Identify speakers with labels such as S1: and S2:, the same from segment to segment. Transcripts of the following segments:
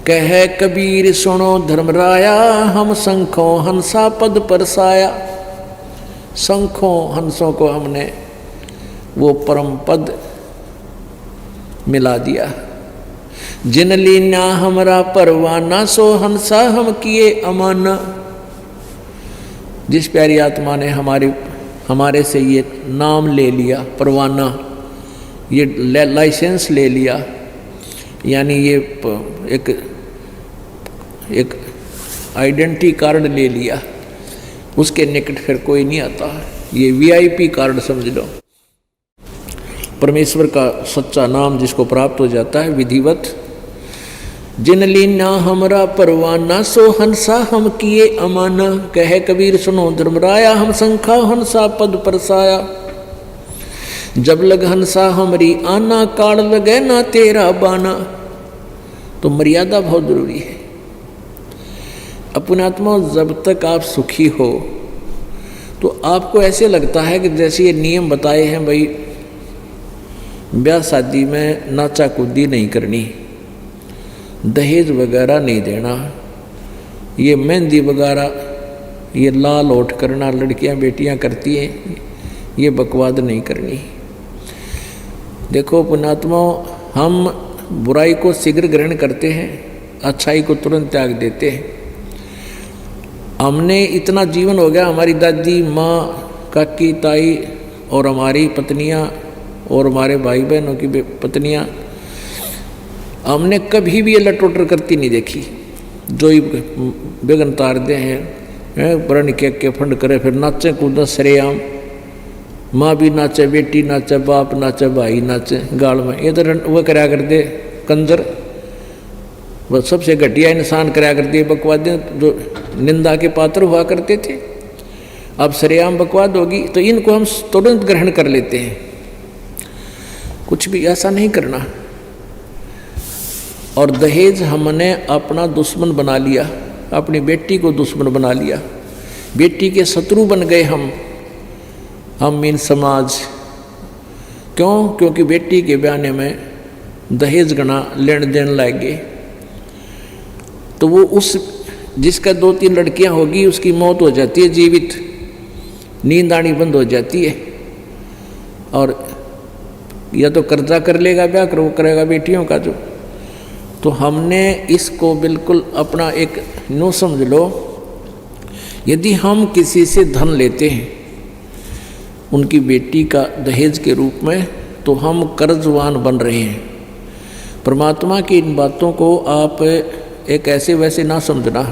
S1: कह कबीर सुनो धर्मराया, हम शंखों हंसा पद परसाया। शंखों हंसों को हमने वो परम पद मिला दिया। जिन लीना हमरा परवाना, सो हंसा हम किए अमाना। जिस प्यारी आत्मा ने हमारे से ये नाम ले लिया, परवाना, ये लाइसेंस ले लिया, यानी ये एक आइडेंटिटी कार्ड ले लिया, उसके निकट फिर कोई नहीं आता। ये वीआईपी कार्ड समझ लो। परमेश्वर का सच्चा नाम जिसको प्राप्त हो जाता है विधिवत। जिन लीना हमरा परवाना, सो हंसा हम किए अमाना। कहे कबीर सुनो धर्मराया, हम शंखा हंसा पद परसाया। जब लग हंसा हमरी आना, काल लगे ना तेरा बाना। तो मर्यादा बहुत जरूरी है। अपने आत्मा जब तक आप सुखी हो तो आपको ऐसे लगता है कि जैसे ये नियम बताए हैं, भाई ब्याह शादी में नाचा कूदी नहीं करनी, दहेज वगैरह नहीं देना, ये मेहंदी वगैरह, ये लाल ओठ करना लड़कियां बेटियां करती हैं, ये बकवाद नहीं करनी। देखो पुण्यात्मा, हम बुराई को शीघ्र ग्रहण करते हैं, अच्छाई को तुरंत त्याग देते हैं। हमने इतना जीवन हो गया, हमारी दादी माँ, काकी, ताई और हमारी पत्नियाँ और हमारे भाई बहनों की पत्नियाँ, हमने कभी भी ये लटोटर करती नहीं देखी। जो ही बेगन तार दे हैं, प्रण के फंड करे, फिर नाचे कूदा सरेआम, माँ भी नाचे, बेटी नाचे, बाप नाचे, भाई नाचे गाल में। ये तो वह कराया करते कंजर, वह सबसे घटिया इंसान कराया करते बकवाद, जो निंदा के पात्र हुआ करते थे। अब सरेआम बकवाद होगी तो इनको हम तुरंत ग्रहण कर लेते हैं। कुछ भी ऐसा नहीं करना। और दहेज हमने अपना दुश्मन बना लिया, अपनी बेटी को दुश्मन बना लिया, बेटी के शत्रु बन गए हम इन समाज। क्यों? क्योंकि बेटी के ब्याने में दहेज गणा लेन देन लग गए। तो वो उस जिसका 2-3 लड़कियां होगी उसकी मौत हो जाती है, जीवित, नींद आनी बंद हो जाती है। और या तो कर्जा कर लेगा ब्याह करेगा बेटियों का जो। तो हमने इसको बिल्कुल अपना एक नो समझ लो। यदि हम किसी से धन लेते हैं उनकी बेटी का दहेज के रूप में, तो हम कर्जवान बन रहे हैं। परमात्मा की इन बातों को आप एक ऐसे वैसे ना समझना।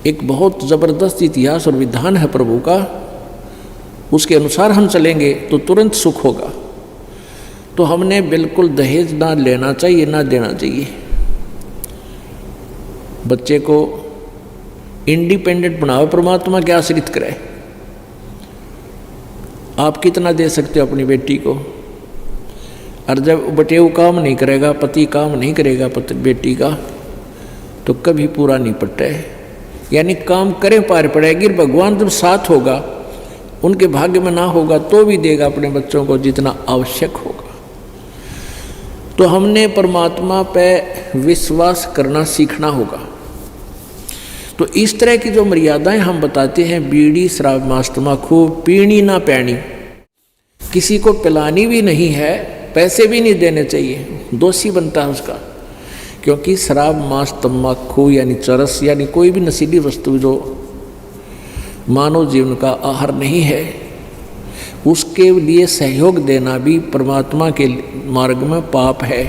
S1: एक बहुत ज़बरदस्त इतिहास और विधान है प्रभु का, उसके अनुसार हम चलेंगे तो तुरंत सुख होगा। तो हमने बिल्कुल दहेज ना लेना चाहिए, ना देना चाहिए। बच्चे को इंडिपेंडेंट बनाओ, परमात्मा के आश्रित करे। आप कितना दे सकते हो अपनी बेटी को? और जब बटेऊ काम नहीं करेगा, पति काम नहीं करेगा बेटी का, तो कभी पूरा नहीं पड़ता है। यानी काम करें पार पड़ेगी। भगवान जब साथ होगा, उनके भाग्य में ना होगा तो भी देगा अपने बच्चों को जितना आवश्यक होगा। तो हमने परमात्मा पे विश्वास करना सीखना होगा। तो इस तरह की जो मर्यादाएं हम बताते हैं, बीड़ी शराब मांस तंबाकू पीनी ना पैनी, किसी को पिलानी भी नहीं है, पैसे भी नहीं देने चाहिए, दोषी बनता है उसका। क्योंकि शराब मांस तंबाकू यानी चरस यानी कोई भी नशीली वस्तु जो मानव जीवन का आहार नहीं है, उसके लिए सहयोग देना भी परमात्मा के मार्ग में पाप है।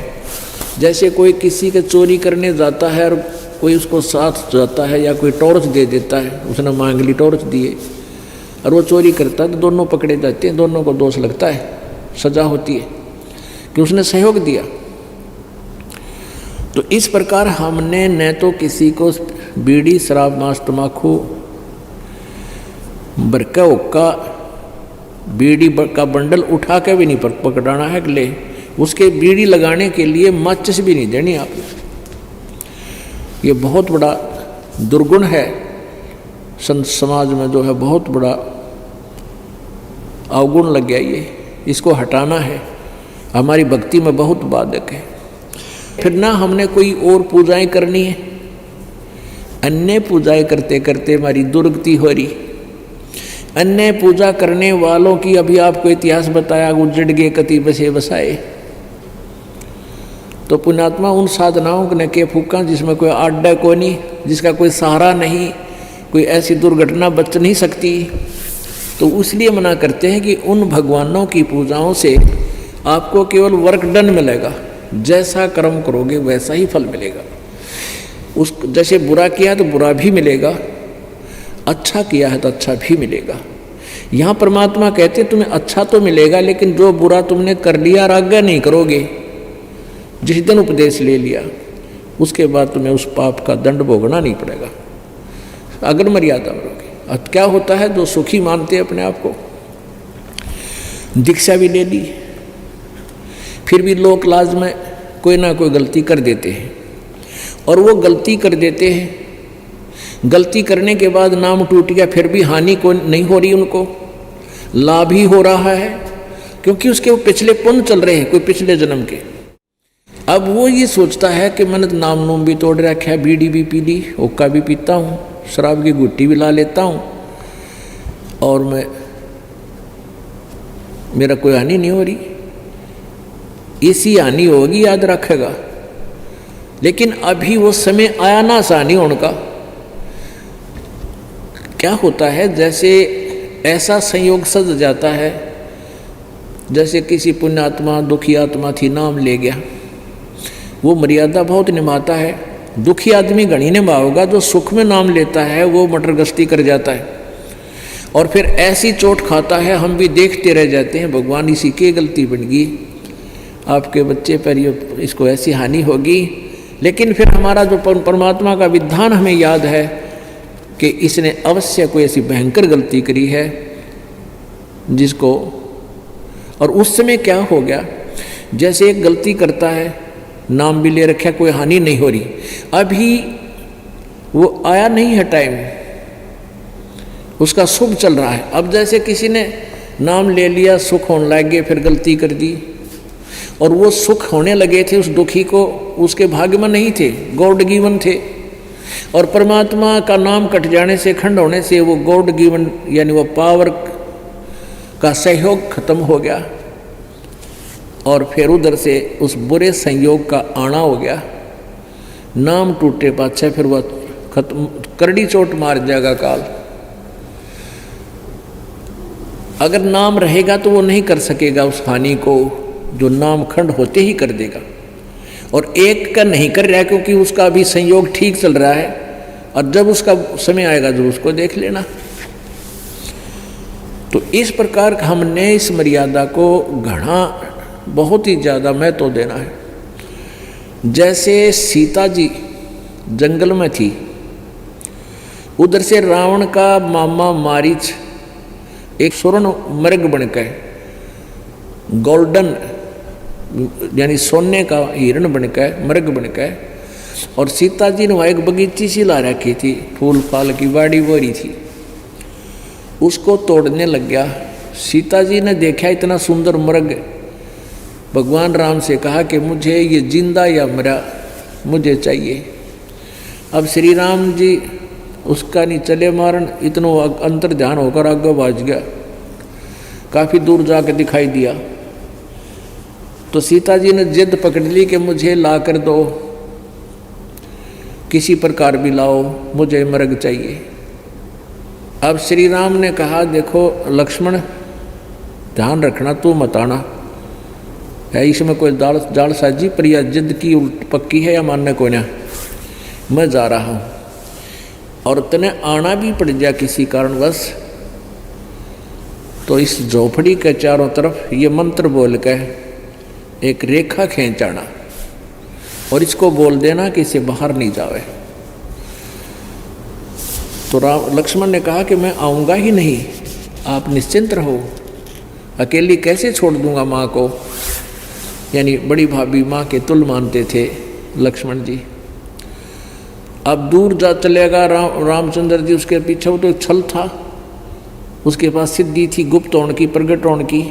S1: जैसे कोई किसी के चोरी करने जाता है और कोई उसको साथ जाता है, या कोई टॉर्च दे देता है, उसने मांग ली टॉर्च दिए और वो चोरी करता है, तो दोनों पकड़े जाते हैं, दोनों को दोष लगता है, सजा होती है कि उसने सहयोग दिया। तो इस प्रकार हमने न तो किसी को बीड़ी शराब मांस तंबाकू बरका हुक्का बीड़ी का बंडल उठा के भी नहीं पकड़ाना है कि ले, उसके बीड़ी लगाने के लिए माचिस भी नहीं देनी आपने। ये बहुत बड़ा दुर्गुण है समाज में, जो है बहुत बड़ा अवगुण लग गया। ये इसको हटाना है, हमारी भक्ति में बहुत बाधक है। फिर ना हमने कोई और पूजाएं करनी है। अन्य पूजाएं करते करते हमारी दुर्गति हो रही। अन्य पूजा करने वालों की अभी आपको इतिहास बताया, उजड़ गए कति बसे बसाए। तो पुण्यात्मा उन साधनाओं ने के फूका जिसमें कोई आड्डा को नहीं, जिसका कोई सहारा नहीं, कोई ऐसी दुर्घटना बच नहीं सकती। तो इसलिए मना करते हैं कि उन भगवानों की पूजाओं से आपको केवल वर्क डन मिलेगा, जैसा कर्म करोगे वैसा ही फल मिलेगा। उस जैसे बुरा किया तो बुरा भी मिलेगा, अच्छा किया है तो अच्छा भी मिलेगा। यहाँ परमात्मा कहते तुम्हें अच्छा तो मिलेगा, लेकिन जो बुरा तुमने कर लिया और आज्ञा नहीं करोगे, जिस दिन उपदेश ले लिया उसके बाद तुम्हें उस पाप का दंड भोगना नहीं पड़ेगा, अगर मर्यादा में रहोगे। अब क्या होता है, जो सुखी मानते हैं अपने आप को, दीक्षा भी ले ली, फिर भी लोक लाज में कोई ना कोई गलती कर देते हैं। और वो गलती कर देते हैं, गलती करने के बाद नाम टूट गया, फिर भी हानि को नहीं हो रही, उनको लाभ ही हो रहा है, क्योंकि उसके वो पिछले पुण्य चल रहे हैं, कोई पिछले जन्म के। अब वो ये सोचता है कि मैंने तो नाम नूम भी तोड़ रखा है, बीड़ी भी पी ली, हुक्का भी पीता हूँ, शराब की गुट्टी भी ला लेता हूँ, और मेरा कोई हानि नहीं हो रही। इसी हानि होगी, याद रखेगा। लेकिन अभी वो समय आया ना आसानी होने का। क्या होता है, जैसे ऐसा संयोग सज जाता है, जैसे किसी पुण्यात्मा दुखी आत्मा थी, नाम ले गया, वो मर्यादा बहुत निभाता है। दुखी आदमी गणी निभाओगा, जो सुख में नाम लेता है वो मटर गश्ती कर जाता है, और फिर ऐसी चोट खाता है, हम भी देखते रह जाते हैं। भगवान इसी की गलती बन गई, आपके बच्चे पर इसको ऐसी हानि होगी। लेकिन फिर हमारा जो परमात्मा का विधान हमें याद है कि इसने अवश्य कोई ऐसी भयंकर गलती करी है जिसको, और उस समय क्या हो गया, जैसे एक गलती करता है, नाम भी ले रखा, कोई हानि नहीं हो रही, अभी वो आया नहीं है टाइम, उसका शुभ चल रहा है। अब जैसे किसी ने नाम ले लिया, सुख होने लग गए, फिर गलती कर दी, और वो सुख होने लगे थे उस दुखी को, उसके भाग्य में नहीं थे, गॉड गिवन थे। और परमात्मा का नाम कट जाने से, खंड होने से, वो गॉड गिवन यानी वो पावर का सहयोग खत्म हो गया, और फिर उधर से उस बुरे संयोग का आना हो गया। नाम टूटे पाछे फिर वह खत्म, करड़ी चोट मार जाएगा काल। अगर नाम रहेगा तो वो नहीं कर सकेगा उस हानि को, जो नाम खंड होते ही कर देगा। और एक का नहीं कर रहा है, क्योंकि उसका अभी संयोग ठीक चल रहा है, और जब उसका समय आएगा जो उसको देख लेना। तो इस प्रकार हमने इस मर्यादा को घना बहुत ही ज़्यादा महत्व देना है। जैसे सीता जी जंगल में थी, उधर से रावण का मामा मारीच एक स्वर्ण मृग बनकर, गोल्डन यानी सोने का हिरण बनकर, मृग बनकर, और सीता जी ने वहाँ एक बगीची सी ला रखी थी, फूल फाल की बाड़ी बोरी थी, उसको तोड़ने लग गया। सीता जी ने देखा इतना सुंदर मृग, भगवान राम से कहा कि मुझे ये जिंदा या मरा मुझे चाहिए। अब श्री राम जी उसका नहीं चले मारन, इतनो अंतर ध्यान होकर आगे भाज गया, काफ़ी दूर जाकर दिखाई दिया। तो सीता जी ने जिद पकड़ ली कि मुझे ला कर दो, किसी प्रकार भी लाओ, मुझे मृग चाहिए। अब श्री राम ने कहा, देखो लक्ष्मण ध्यान रखना, तू मत आना है, इसमें कोई जाल साजी पर यह जिद की पक्की है या मानने को ना, मैं जा रहा हूँ। और तने आना भी पड़ गया किसी कारणवश, तो इस झोपड़ी के चारों तरफ ये मंत्र बोल के एक रेखा खींचाना, और इसको बोल देना कि इसे बाहर नहीं जावे। तो लक्ष्मण ने कहा कि मैं आऊँगा ही नहीं, आप निश्चिंत रहो, अकेली कैसे छोड़ दूंगा माँ को। यानी बड़ी भाभी माँ के तुल मानते थे लक्ष्मण जी। अब दूर जा चलेगा रामचंद्र जी उसके पीछे, वो तो छल था, उसके पास सिद्धि थी गुप्त होने की, प्रगट होने की।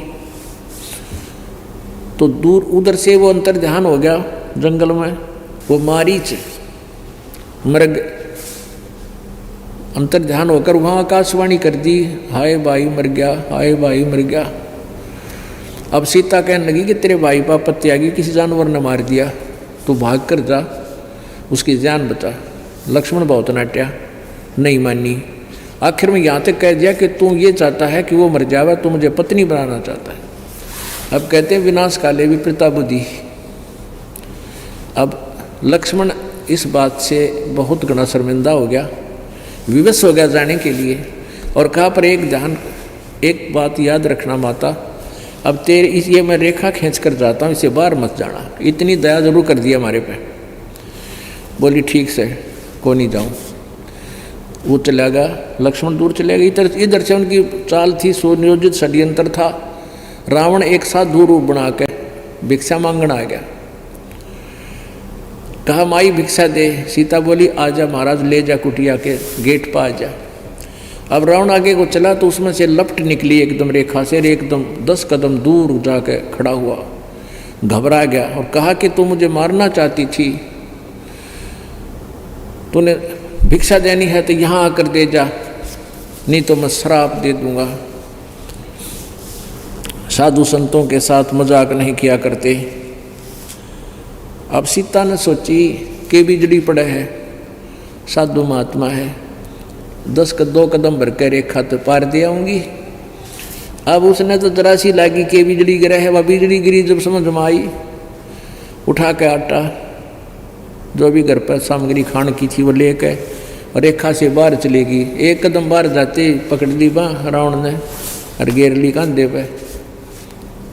S1: तो दूर उधर से वो अंतर ध्यान हो गया जंगल में, वो मारीच मृग अंतर ध्यान होकर वहाँ आकाशवाणी कर दी, हाय भाई मर गया, हाय भाई मर गया। अब सीता कहने लगी कि तेरे भाई पर आपत्ति आ गई, किसी जानवर ने मार दिया, तू भाग कर जा, उसकी जान बचा। लक्ष्मण बहुत नाट्या, नहीं मानी। आखिर में यहाँ तक कह दिया कि तू ये चाहता है कि वो मर जावे, तू मुझे पत्नी बनाना चाहता है। अब कहते हैं विनाश काले विपरीता बुद्धि। अब लक्ष्मण इस बात से बहुत घना शर्मिंदा हो गया, विवश हो गया जाने के लिए, और कहा पर एक बात याद रखना माता, अब तेरे ये मैं रेखा खींच कर जाता हूँ, इसे बाहर मत जाना। इतनी दया जरूर कर दिया हमारे पे। बोली ठीक से, को नहीं जाऊँ। वो चला गया, लक्ष्मण दूर चले गए। इधर से उनकी चाल थी, सुनियोजित षड्यंत्र था। रावण एक साथ दूर रूप बना के भिक्षा मांगना आ गया। कहा माई भिक्षा दे। सीता बोली आजा महाराज, ले जा कुटिया के गेट पर आ जा। अब रावण आगे को चला तो उसमें से लपट निकली एकदम रेखा से, एकदम 10 कदम दूर जाके खड़ा हुआ, घबरा गया और कहा कि तू मुझे मारना चाहती थी, तूने भिक्षा देनी है तो यहाँ आकर दे जा, नहीं तो मैं श्राप दे दूंगा। साधु संतों के साथ मजाक नहीं किया करते। अब सीता ने सोची कि बिजली पड़े है, साधु महात्मा है, 2 कदम भर के रेखा तो पार दे आऊंगी। अब उसने तो जरा सी लागी कि बिजली गिरा है, वह बिजली गिरी जब समझ में आई, उठा के आटा जो भी घर पर सामग्री खान की थी वो लेके और रेखा से बाहर चलेगी। 1 कदम बाहर जाते पकड़ ली बाँ रावण ने और घेर ली कंधे पे,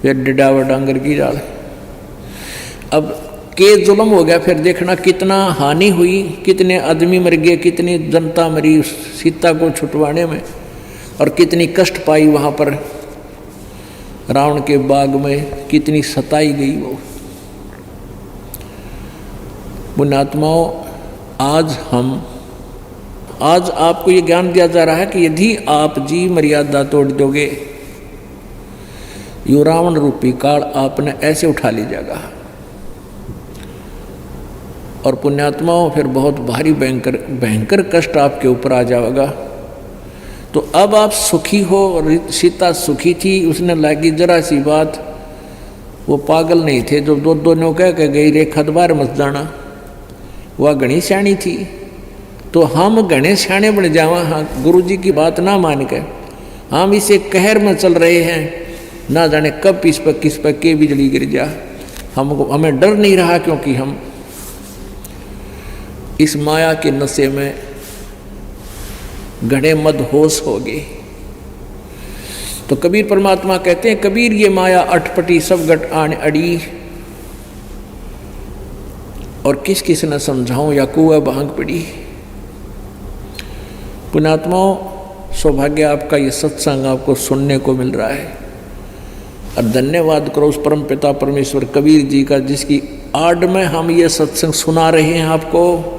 S1: फिर डिडावर डांगर की जाल। अब के जुल्म हो गया। फिर देखना कितना हानि हुई, कितने आदमी मर गए, कितनी जनता मरी सीता को छुटवाने में, और कितनी कष्ट पाई वहाँ पर रावण के बाग में, कितनी सताई गई वो। पुण्यात्माओं, आज आपको ये ज्ञान दिया जा रहा है कि यदि आप जी मर्यादा तोड़ दोगे, यो रावण रूपी काल आपने ऐसे उठा लीजिएगा। और पुण्यात्माओं, फिर बहुत भारी भयंकर कष्ट आपके ऊपर आ जाएगा। तो अब आप सुखी हो, और सीता सुखी थी, उसने लागी जरा सी बात, वो पागल नहीं थे जो दोनों कह के गई रेखा बार मत जाना, वह घनी सियाणी थी। तो हम घने सियाणे बन जावा, हाँ गुरु जी की बात ना मान के हम इसे कहर में चल रहे हैं, ना जाने कब इस पर किस पर के बिजली गिर जा। हमें डर नहीं रहा, क्योंकि हम इस माया के नशे में घने मदहोश हो गए। तो कबीर परमात्मा कहते हैं, कबीर ये माया अटपटी सब गट आन अड़ी, और किस किस न समझाऊं या कुआ भांग पड़ी। पुण्यात्माओं, सौभाग्य आपका ये सत्संग आपको सुनने को मिल रहा है, और धन्यवाद करो उस परम पिता परमेश्वर कबीर जी का, जिसकी आड़ में हम ये सत्संग सुना रहे हैं आपको।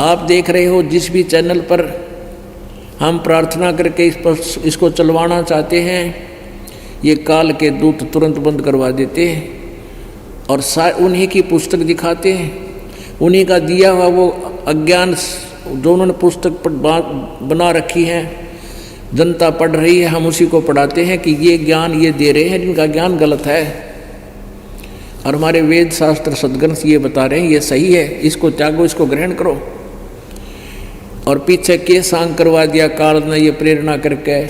S1: आप देख रहे हो जिस भी चैनल पर हम प्रार्थना करके इसको चलवाना चाहते हैं, ये काल के दूत तुरंत बंद करवा देते हैं और उन्हीं की पुस्तक दिखाते हैं। उन्हीं का दिया हुआ वो अज्ञान जो उन्होंने पुस्तक बना रखी है, जनता पढ़ रही है, हम उसी को पढ़ाते हैं कि ये ज्ञान ये दे रहे हैं, जिनका ज्ञान गलत है। और हमारे वेद शास्त्र सदग्रंथ ये बता रहे हैं ये सही है, इसको त्यागो, इसको ग्रहण करो। और पीछे के सांग करवा दिया काल ने, ये प्रेरणा करके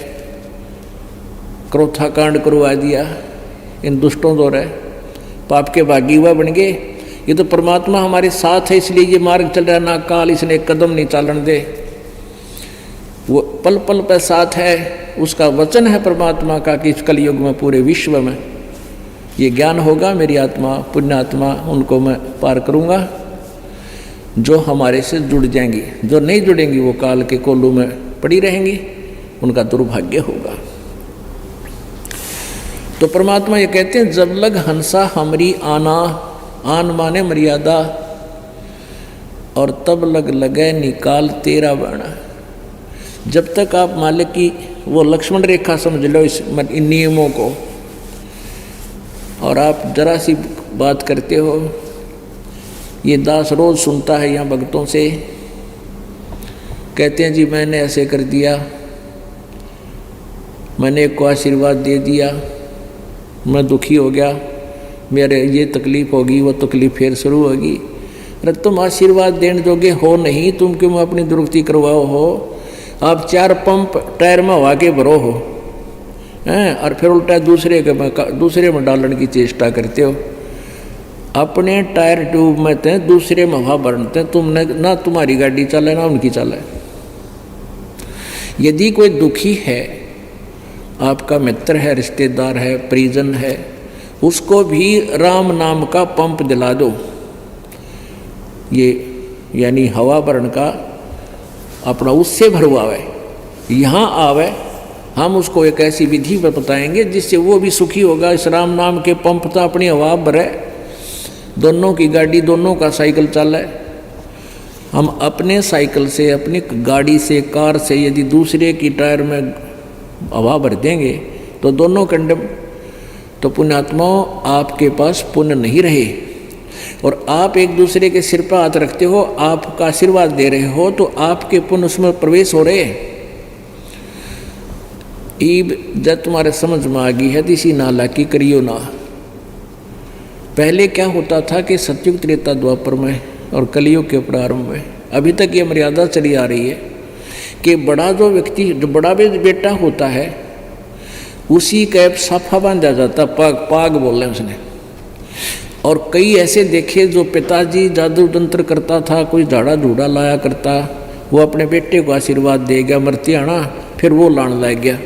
S1: क्रोथा कांड करवा दिया इन दुष्टों द्वारा, पाप के भागी हुआ बन गए। ये तो परमात्मा हमारे साथ है, इसलिए ये मार्ग चल रहा, ना काल इसने एक कदम नहीं चालन दे, वो पल पल पे साथ है। उसका वचन है परमात्मा का कि इस कलयुग में पूरे विश्व में ये ज्ञान होगा। मेरी आत्मा पुण्यात्मा उनको मैं पार करूँगा जो हमारे से जुड़ जाएंगी, जो नहीं जुड़ेंगी वो काल के कोलू में पड़ी रहेंगी, उनका दुर्भाग्य होगा। तो परमात्मा ये कहते हैं, जब लग हंसा हमरी आना, आन माने मर्यादा, और तब लग लगे निकाल तेरा बाणा। जब तक आप मालिक की वो लक्ष्मण रेखा समझ लो इन नियमों को, और आप जरा सी बात करते हो। ये दास रोज सुनता है यहाँ भक्तों से, कहते हैं जी मैंने ऐसे कर दिया, मैंने एक को आशीर्वाद दे दिया, मैं दुखी हो गया, मेरे ये तकलीफ होगी, वो तकलीफ फिर शुरू होगी। अरे तुम आशीर्वाद देने जोगे हो नहीं, तुम क्यों अपनी दुरुक्ति करवाओ हो? आप 4 पंप टायर में हवा के भरो हो हैं, और फिर उल्टा दूसरे में डालने की चेष्टा करते हो। अपने टायर ट्यूब में थे, दूसरे में हवा भरते, तुमने ना तुम्हारी गाड़ी चले ना उनकी चले। यदि कोई दुखी है, आपका मित्र है, रिश्तेदार है, परिजन है, उसको भी राम नाम का पंप दिला दो। ये यानी हवा भरण का अपना उससे भरवावे, यहाँ आवे, हम उसको एक ऐसी विधि पर बताएंगे जिससे वो भी सुखी होगा। इस राम नाम के पंप तो अपनी हवा भरे, दोनों की गाड़ी, दोनों का साइकिल चले। हम अपने साइकिल से, अपनी गाड़ी से, कार से यदि दूसरे की टायर में हवा भर देंगे तो दोनों कंडम, तो पुण्यात्माओं आपके पास पुण्य नहीं रहे, और आप एक दूसरे के सिर पर हाथ रखते हो, आपका आशीर्वाद दे रहे हो, तो आपके पुण्य उसमें प्रवेश हो रहे। ईब जब तुम्हारे समझ में आ गई है, इसी नाला की करियो ना। पहले क्या होता था कि सतयुग त्रेता द्वापर में और कलियुग के प्रारंभ में, अभी तक ये मर्यादा चली आ रही है कि बड़ा जो व्यक्ति, जो बड़ा बेटा होता है, उसी का साफा बांधा जाता, पाग बोल रहे हैं उसने। और कई ऐसे देखे जो पिताजी जादू तंत्र करता था, कोई झाड़ा झूड़ा लाया करता, वो अपने बेटे को आशीर्वाद दे गया, मरती आना, फिर वो लान लग गया।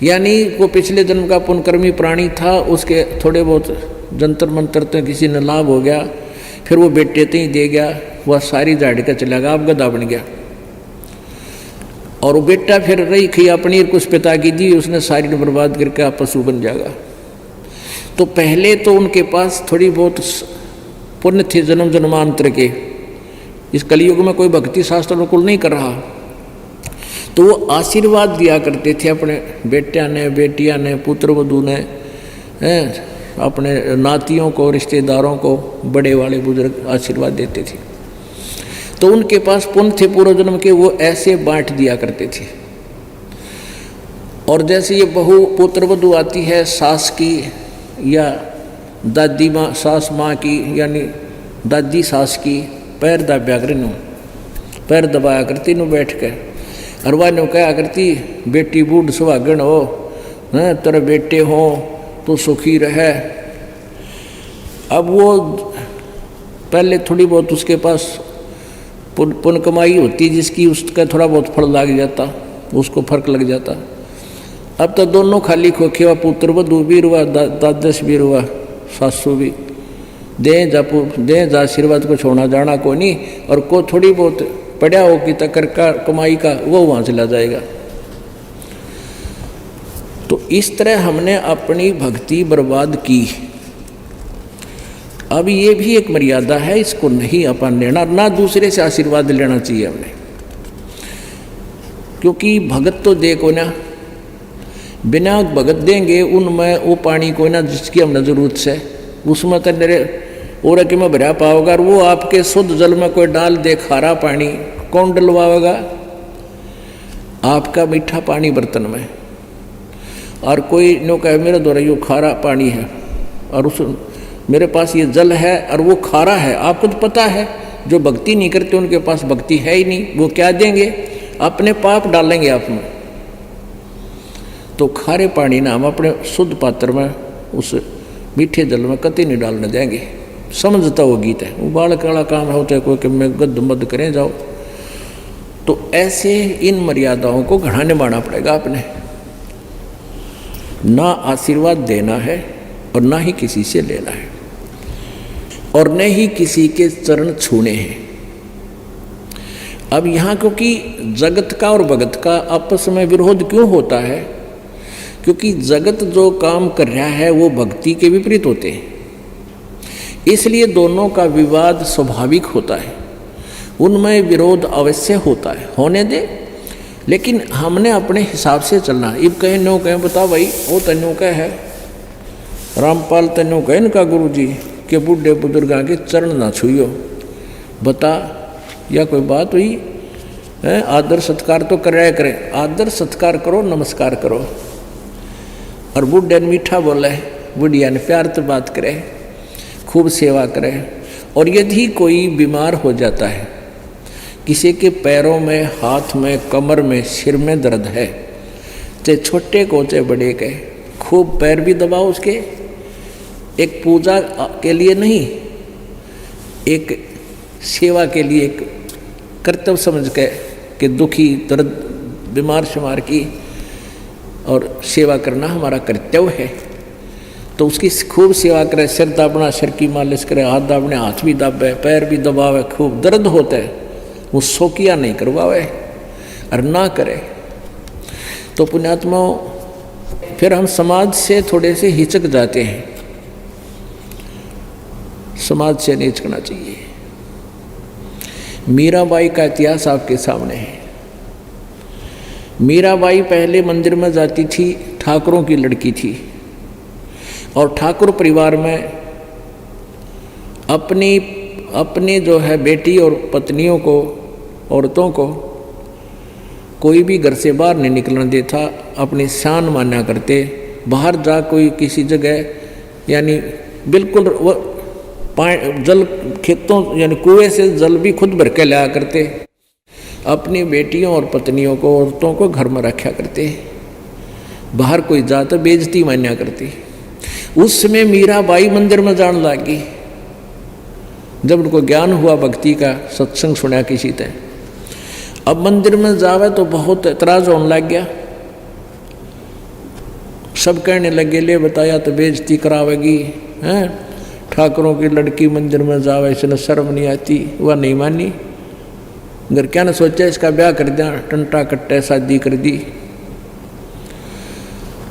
S1: यानी वो पिछले जन्म का पुण्यकर्मी प्राणी था, उसके थोड़े बहुत जंतर मंत्र तो किसी ने लाभ हो गया, फिर वो बेटे तो ही दे गया, वह सारी झाड़ी का चला गया, अब गधा बन गया। और वो बेटा फिर रही खी अपनी कुछ पिता की दी, उसने सारी बर्बाद करके आप पशु बन जाएगा। तो पहले तो उनके पास थोड़ी बहुत पुण्य थे जन्म जन्मांतर के। इस कलयुग में कोई भक्ति शास्त्र अनुकूल नहीं कर रहा, तो वो आशीर्वाद दिया करते थे अपने बेटियां ने, बेटियां ने, पुत्र वधू ने, अपने नातियों को, रिश्तेदारों को, बड़े वाले बुजुर्ग आशीर्वाद देते थे। तो उनके पास पुण्य थे पूर्व जन्म के, वो ऐसे बांट दिया करते थे। और जैसे ये बहू पुत्र वधू आती है, सास की या दादी माँ, सास माँ की, यानी दादी सास की, पैर दबाया कर, पैर दबाया करती नु बैठ के, और वह नु कहा करती, बेटी बूढ़ सुहागन हो, तेरे बेटे हो तो सुखी रहे। अब वो पहले थोड़ी बहुत उसके पास पुण्य कमाई होती, जिसकी उसका थोड़ा बहुत फल लग जाता, उसको फर्क लग जाता। अब तो दोनों खाली खोखे हुआ, पुत्र वधू भी रुआ, दादस भी रुआ, सासू भी दे जा आशीर्वाद को छोड़ना जाना को नहीं, और को थोड़ी बहुत पड़ा हो कि तकर का कमाई का वो वहाँ चला जाएगा। तो इस तरह हमने अपनी भक्ति बर्बाद की। अब ये भी एक मर्यादा है, इसको नहीं अपन लेना, ना दूसरे से आशीर्वाद लेना चाहिए हमने। क्योंकि भगत तो देखो ना, बिना भगत देंगे उनमें वो पानी को ना जिसकी हमने जरूरत से, उसमें तो मेरे और कि मैं भरा पाओगा, और वो आपके शुद्ध जल में कोई डाल दे खारा पानी, कौन डलवाएगा? आपका मीठा पानी बर्तन में, और कोई नो कहे मेरे द्वारा यो खारा पानी है, और उस मेरे पास ये जल है और वो खारा है। आपको तो पता है, जो भक्ति नहीं करते उनके पास भक्ति है ही नहीं, वो क्या देंगे? अपने पाप डालेंगे आप में। तो खारे पानी ना हम अपने शुद्ध पात्र में, उस मीठे जल में कतई नहीं डालने देंगे। समझता वो गीत है, वो बालक वाला काम होता है, कोई कि मैं गद्द मद करें जाओ। तो ऐसे इन मर्यादाओं को घना निभाना पड़ेगा आपने। ना आशीर्वाद देना है और ना ही किसी से लेना है, और न ही किसी के चरण छूने हैं। अब यहाँ क्योंकि जगत का और भगत का आपस में विरोध क्यों होता है? क्योंकि जगत जो काम कर रहा है वो भक्ति के विपरीत होते हैं, इसलिए दोनों का विवाद स्वाभाविक होता है, उनमें विरोध अवश्य होता है, होने दे। लेकिन हमने अपने हिसाब से चलना। इब कहें नो कहें बता भाई वो तो नो कह है, रामपाल तेनों कहे इनका गुरु जी के बूढ़े बुजुर्गा के चरण ना छुइयो। बता या कोई बात हुई है? आदर सत्कार तो कराया करें, आदर सत्कार करो, नमस्कार करो। और बूढ़े ने मीठा बोले, बुढ़िया ने प्यार तो बात करे, खूब सेवा करे। और यदि कोई बीमार हो जाता है, किसी के पैरों में, हाथ में, कमर में, सिर में दर्द है, चाहे छोटे को चाहे बड़े के, खूब पैर भी दबाओ उसके। एक पूजा के लिए नहीं, एक सेवा के लिए, एक कर्तव्य समझ के कि दुखी दर्द बीमार शुमार की और सेवा करना हमारा कर्तव्य है। तो उसकी खूब सेवा करे, सिर दाबना, सिर की मालिश करे, हाथ दाबने, हाथ भी दाबे, पैर भी दबावे, खूब दर्द होता है, वो शोकिया नहीं करवावे और ना करे। तो पुण्यात्माओं, फिर हम समाज से थोड़े से हिचक जाते हैं, समाज से नहीं हिचकना चाहिए। मीराबाई का इतिहास आपके सामने है। मीराबाई पहले मंदिर में जाती थी, ठाकुरों की लड़की थी, और ठाकुर परिवार में अपनी जो है बेटी और पत्नियों को, औरतों को कोई भी घर से बाहर नहीं निकलने देता, अपनी शान माना करते। बाहर जा कोई किसी जगह यानी बिल्कुल वो जल खेतों यानी कुएं से जल भी खुद भर के लाया करते। अपनी बेटियों और पत्नियों को, औरतों को घर में रखा करते, बाहर कोई जाता बेइज्जती मान्या करती। उस समय मीराबाई मंदिर में जान लगी, जब उनको ज्ञान हुआ भक्ति का, सत्संग सुना किसी ने। अब मंदिर में जावे तो बहुत एतराज होने लग गया, सब कहने लगे ले बताया तो बेइज्जती करावेगी हैं, ठाकुरों की लड़की मंदिर में जावे, इसने शर्म नहीं आती। वह नहीं मानी, घर क्या ने सोचा इसका ब्याह कर दिया, टंटा कट्टे शादी कर दी।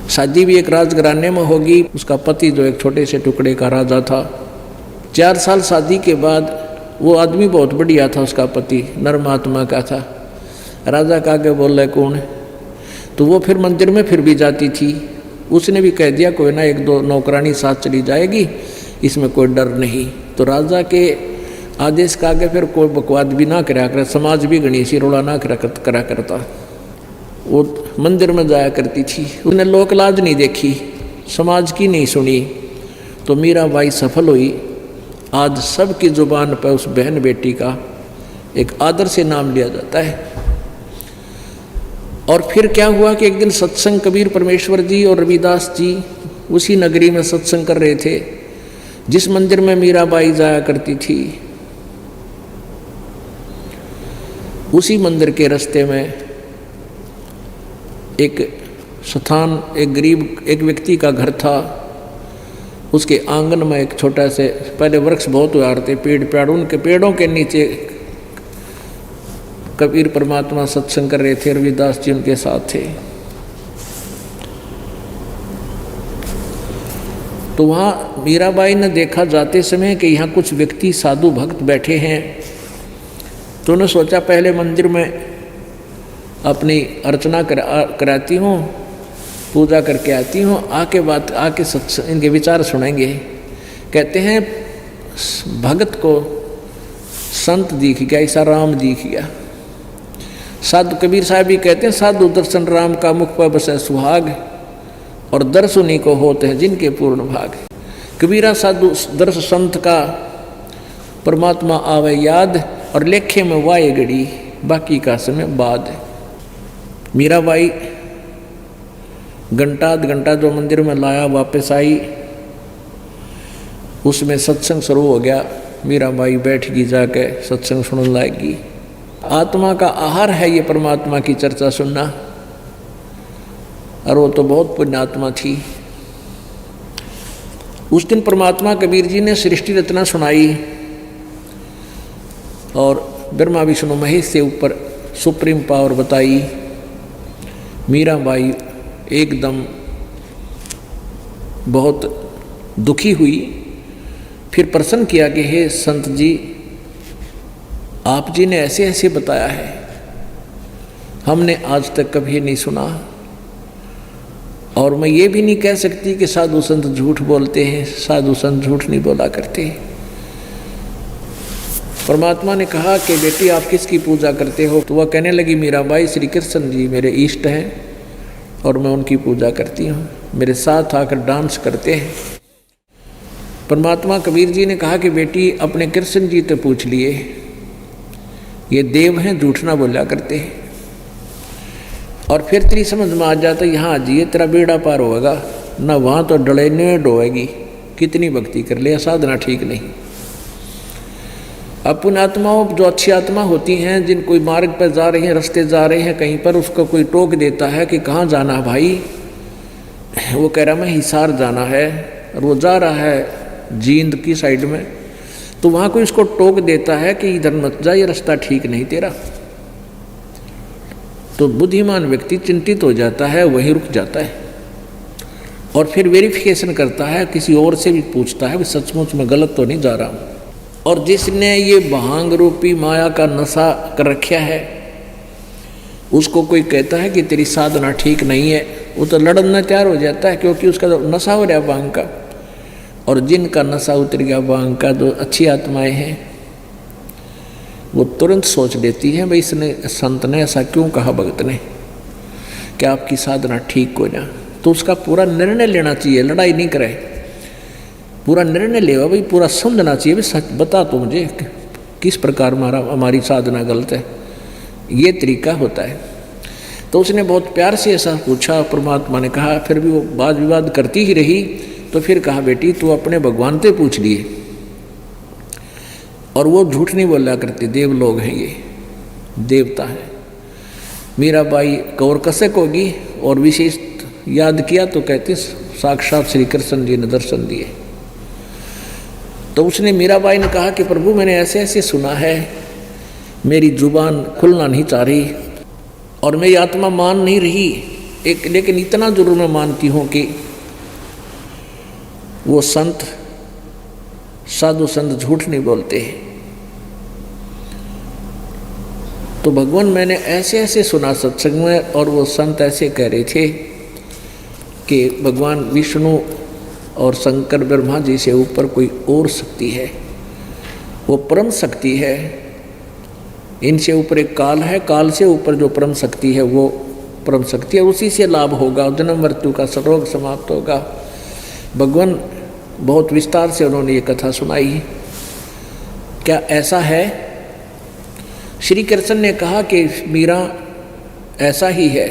S1: शादी भी एक राजघराने में होगी। उसका पति जो एक छोटे से टुकड़े का राजा था, 4 साल शादी के बाद वो आदमी बहुत बढ़िया था, उसका पति नर्म आत्मा का था। राजा का आगे बोल रहे कौन है, तो वो फिर मंदिर में फिर भी जाती थी। उसने भी कह दिया कोई ना 1-2 नौकरानी साथ चली जाएगी, इसमें कोई डर नहीं। तो राजा के आदेश का आगे फिर कोई बकवाद भी ना करा कर, समाज भी गणेशी रोड़ा ना करा करता। वो मंदिर में जाया करती थी, उसने लोक लाज नहीं देखी, समाज की नहीं सुनी। तो मीराबाई सफल हुई। आज सबकी जुबान पर उस बहन बेटी का एक आदर से नाम लिया जाता है। और फिर क्या हुआ कि एक दिन सत्संग कबीर परमेश्वर जी और रविदास जी उसी नगरी में सत्संग कर रहे थे, जिस मंदिर में मीराबाई जाया करती थी। उसी मंदिर के रास्ते में एक स्थान, एक गरीब एक व्यक्ति का घर था। उसके आंगन में एक छोटा से, पहले वृक्ष बहुत हुआ थे, पेड़, उनके पेड़ों के नीचे कबीर परमात्मा सत्संग कर रहे थे, रविदास जी उनके साथ थे। तो वहाँ मीराबाई ने देखा जाते समय कि यहाँ कुछ व्यक्ति साधु भक्त बैठे हैं। तो उन्होंने सोचा पहले मंदिर में अपनी अर्चना कराती हूँ, पूजा करके आती हूँ, आके सत्संग इनके विचार सुनेंगे। कहते हैं भगत को संत दिख गया, ऐसा राम दिख गया। साधु कबीर साहब भी कहते हैं साधु दर्शन राम का मुख पर बसे सुहाग, और दर्श उन्हीं को होते हैं जिनके पूर्ण भाग। कबीरा साधु दर्श संत का परमात्मा आवे याद, और लेखे में वाए गड़ी बाकी का समय बाद। मीराबाई घंटा 1.5 घंटा जो मंदिर में लाया, वापस आई, उसमें सत्संग शुरू हो गया। मीराबाई बैठ गई, जाके सत्संग सुनने लगी। आत्मा का आहार है ये परमात्मा की चर्चा सुनना, और वो तो बहुत पुण्यात्मा थी। उस दिन परमात्मा कबीर जी ने सृष्टि रचना सुनाई, और ब्रह्मा विष्णु महेश से ऊपर सुप्रीम पावर बताई। मीराबाई एकदम बहुत दुखी हुई। फिर प्रश्न किया कि हे संत जी, आप जी ने ऐसे ऐसे बताया है, हमने आज तक कभी नहीं सुना, और मैं ये भी नहीं कह सकती कि साधु संत झूठ बोलते हैं, साधु संत झूठ नहीं बोला करते। परमात्मा ने कहा कि बेटी आप किसकी पूजा करते हो? तो वह कहने लगी मीराबाई श्री कृष्ण जी मेरे इष्ट हैं और मैं उनकी पूजा करती हूँ, मेरे साथ आकर डांस करते हैं। परमात्मा कबीर जी ने कहा कि बेटी अपने कृष्ण जी तो पूछ लिए, ये देव हैं, झूठ ना बोला करते हैं। और फिर तेरी समझ में आ जाता यहाँ आ जाइए तेरा बेड़ा पार होगा, ना वहाँ तो डले न डोएगी, कितनी भक्ति कर ले, साधना ठीक नहीं। अब पुण्यात्माओं जो अच्छी आत्मा होती हैं, जिन कोई मार्ग पर जा रहे हैं, रास्ते जा रहे हैं कहीं पर, उसको कोई टोक देता है कि कहाँ जाना है भाई, वो कह रहा मैं हिसार जाना है और वो जा रहा है जींद की साइड में, तो वहाँ कोई उसको टोक देता है कि इधर मत जा, ये रास्ता ठीक नहीं तेरा। तो बुद्धिमान व्यक्ति चिंतित हो जाता है, वहीं रुक जाता है और फिर वेरिफिकेशन करता है, किसी और से भी पूछता है सचमुच में गलत तो नहीं जा रहा हूँ। और जिसने ये भांग रूपी माया का नशा कर रखा है, उसको कोई कहता है कि तेरी साधना ठीक नहीं है, वो तो लड़ना तैयार हो जाता है, क्योंकि उसका तो नशा हो रहा भांग का। और जिनका नशा उतर गया भांग का, जो अच्छी आत्माएं हैं, वो तुरंत सोच लेती है भाई इसने, संत ने ऐसा क्यों कहा, भगत ने, कि आपकी साधना ठीक हो जाए। तो उसका पूरा निर्णय लेना चाहिए, लड़ाई नहीं करे, पूरा निर्णय लेवा भाई, पूरा समझना चाहिए भाई सच बता तो मुझे किस प्रकार हमारी साधना गलत है, ये तरीका होता है। तो उसने बहुत प्यार से ऐसा पूछा, परमात्मा ने कहा, फिर भी वो वाद विवाद करती ही रही। तो फिर कहा बेटी तू अपने भगवान से पूछ लिए, और वो झूठ नहीं बोला करते, देव लोग हैं, ये देवता है। मीराबाई कौर कसक होगी, और विशेष याद किया तो कहते साक्षात श्री कृष्ण जी ने दर्शन दिए। तो उसने मीराबाई ने कहा कि प्रभु मैंने ऐसे ऐसे सुना है, मेरी जुबान खुलना नहीं चाह रही और मेरी आत्मा मान नहीं रही, लेकिन इतना जरूर मैं मानती हूँ कि वो संत, साधु संत झूठ नहीं बोलते। तो भगवान मैंने ऐसे ऐसे सुना सत्संग में, और वो संत ऐसे कह रहे थे कि भगवान विष्णु और शंकर ब्रह्मा जी से ऊपर कोई और शक्ति है, वो परम शक्ति है, इनसे ऊपर एक काल है, काल से ऊपर जो परम शक्ति है वो परम शक्ति है, उसी से लाभ होगा, जन्म मृत्यु का रोग समाप्त होगा। भगवान बहुत विस्तार से उन्होंने ये कथा सुनाई। क्या ऐसा है? श्री कृष्ण ने कहा कि मीरा ऐसा ही है,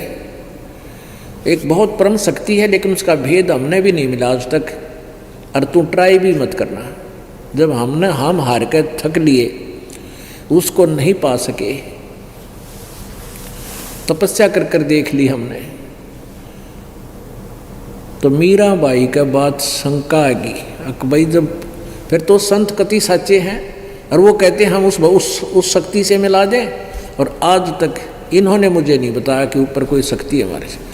S1: एक बहुत परम शक्ति है, लेकिन उसका भेद हमने भी नहीं मिला आज तक, और तू ट्राई भी मत करना। जब हम हार कर थक लिए, उसको नहीं पा सके, तपस्या कर कर देख ली हमने, तो मीराबाई का बात शंका आएगी भाई, जब फिर तो संत कति सच्चे हैं और वो कहते हैं हम उस शक्ति से मिला दें, और आज तक इन्होंने मुझे नहीं बताया कि ऊपर कोई शक्ति है हमारे से।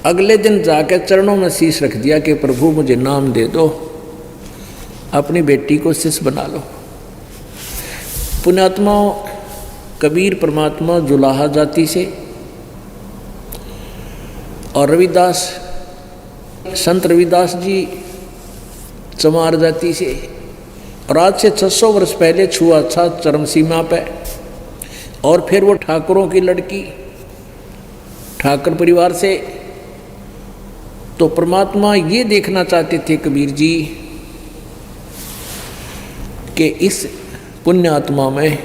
S1: अगले दिन जाकर चरणों में शीश रख दिया कि प्रभु मुझे नाम दे दो, अपनी बेटी को शिष्य बना लो। पुण्यात्माओं, कबीर परमात्मा जुलाहा जाति से और रविदास, संत रविदास जी चमार जाति से, और आज से 600 वर्ष पहले छुआ था चरम सीमा पे। और फिर वो ठाकुरों की लड़की, ठाकुर परिवार से। तो परमात्मा ये देखना चाहते थे कबीर जी कि इस पुण्य आत्मा में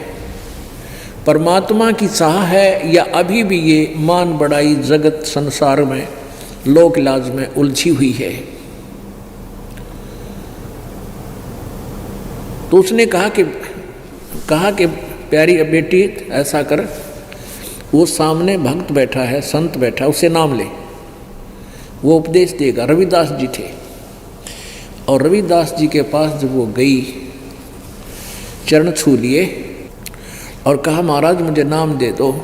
S1: परमात्मा की चाह है या अभी भी ये मान बढ़ाई जगत संसार में लोक लाज में उलझी हुई है। तो उसने कहा कि प्यारी बेटी ऐसा कर, वो सामने भक्त बैठा है, संत बैठा, उसे नाम ले, वो उपदेश देगा। रविदास जी थे, और रविदास जी के पास जब वो गई, चरण छू लिए और कहा महाराज मुझे नाम दे दो।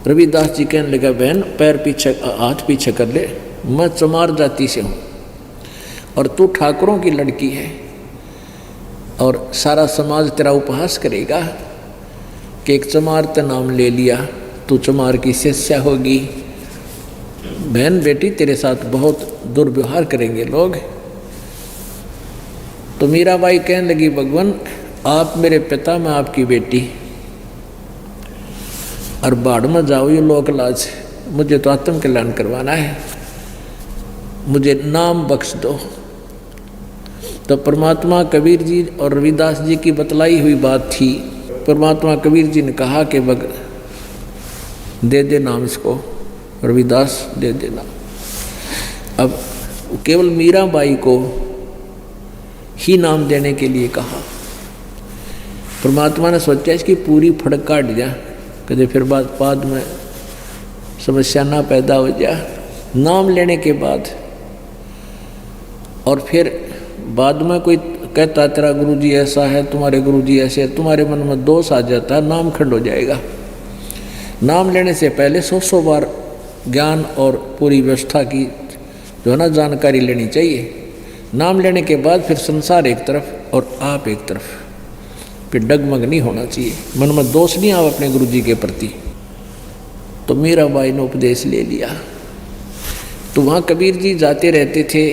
S1: रविदास जी कहने लगा बहन पैर पीछे, हाथ पीछे कर ले, मैं चमार जाति से हूँ और तू ठाकुरों की लड़की है, और सारा समाज तेरा उपहास करेगा कि एक चमार ते नाम ले लिया, तू चमार की शिष्या होगी, बहन बेटी तेरे साथ बहुत दुर्व्यवहार करेंगे लोग। तो मीराबाई कहने लगी, भगवान आप मेरे पिता, मैं आपकी बेटी, और बाढ़ में जाओ ये लोक लाज, मुझे तो आत्म कल्याण करवाना है, मुझे नाम बख्श दो। तो परमात्मा कबीर जी और रविदास जी की बतलाई हुई बात थी। परमात्मा कबीर जी ने कहा कि दे दे नाम इसको, रविदास दे देना। अब केवल मीराबाई को ही नाम देने के लिए कहा। परमात्मा ने सोचा इसकी पूरी फड़क काट दिया, कदे फिर बाद में समस्या ना पैदा हो जाए। नाम लेने के बाद और फिर बाद में कोई कहता तेरा गुरुजी ऐसा है, तुम्हारे गुरुजी ऐसे है, तुम्हारे मन में दोष आ जाता है, नाम खंड हो जाएगा। नाम लेने से पहले 100 बार ज्ञान और पूरी व्यवस्था की जो है ना जानकारी लेनी चाहिए। नाम लेने के बाद फिर संसार एक तरफ और आप एक तरफ, फिर डगमग नहीं होना चाहिए, मन में दोष नहीं आवा अपने गुरुजी के प्रति। तो मीराबाई ने उपदेश ले लिया। तो वहाँ कबीर जी जाते रहते थे,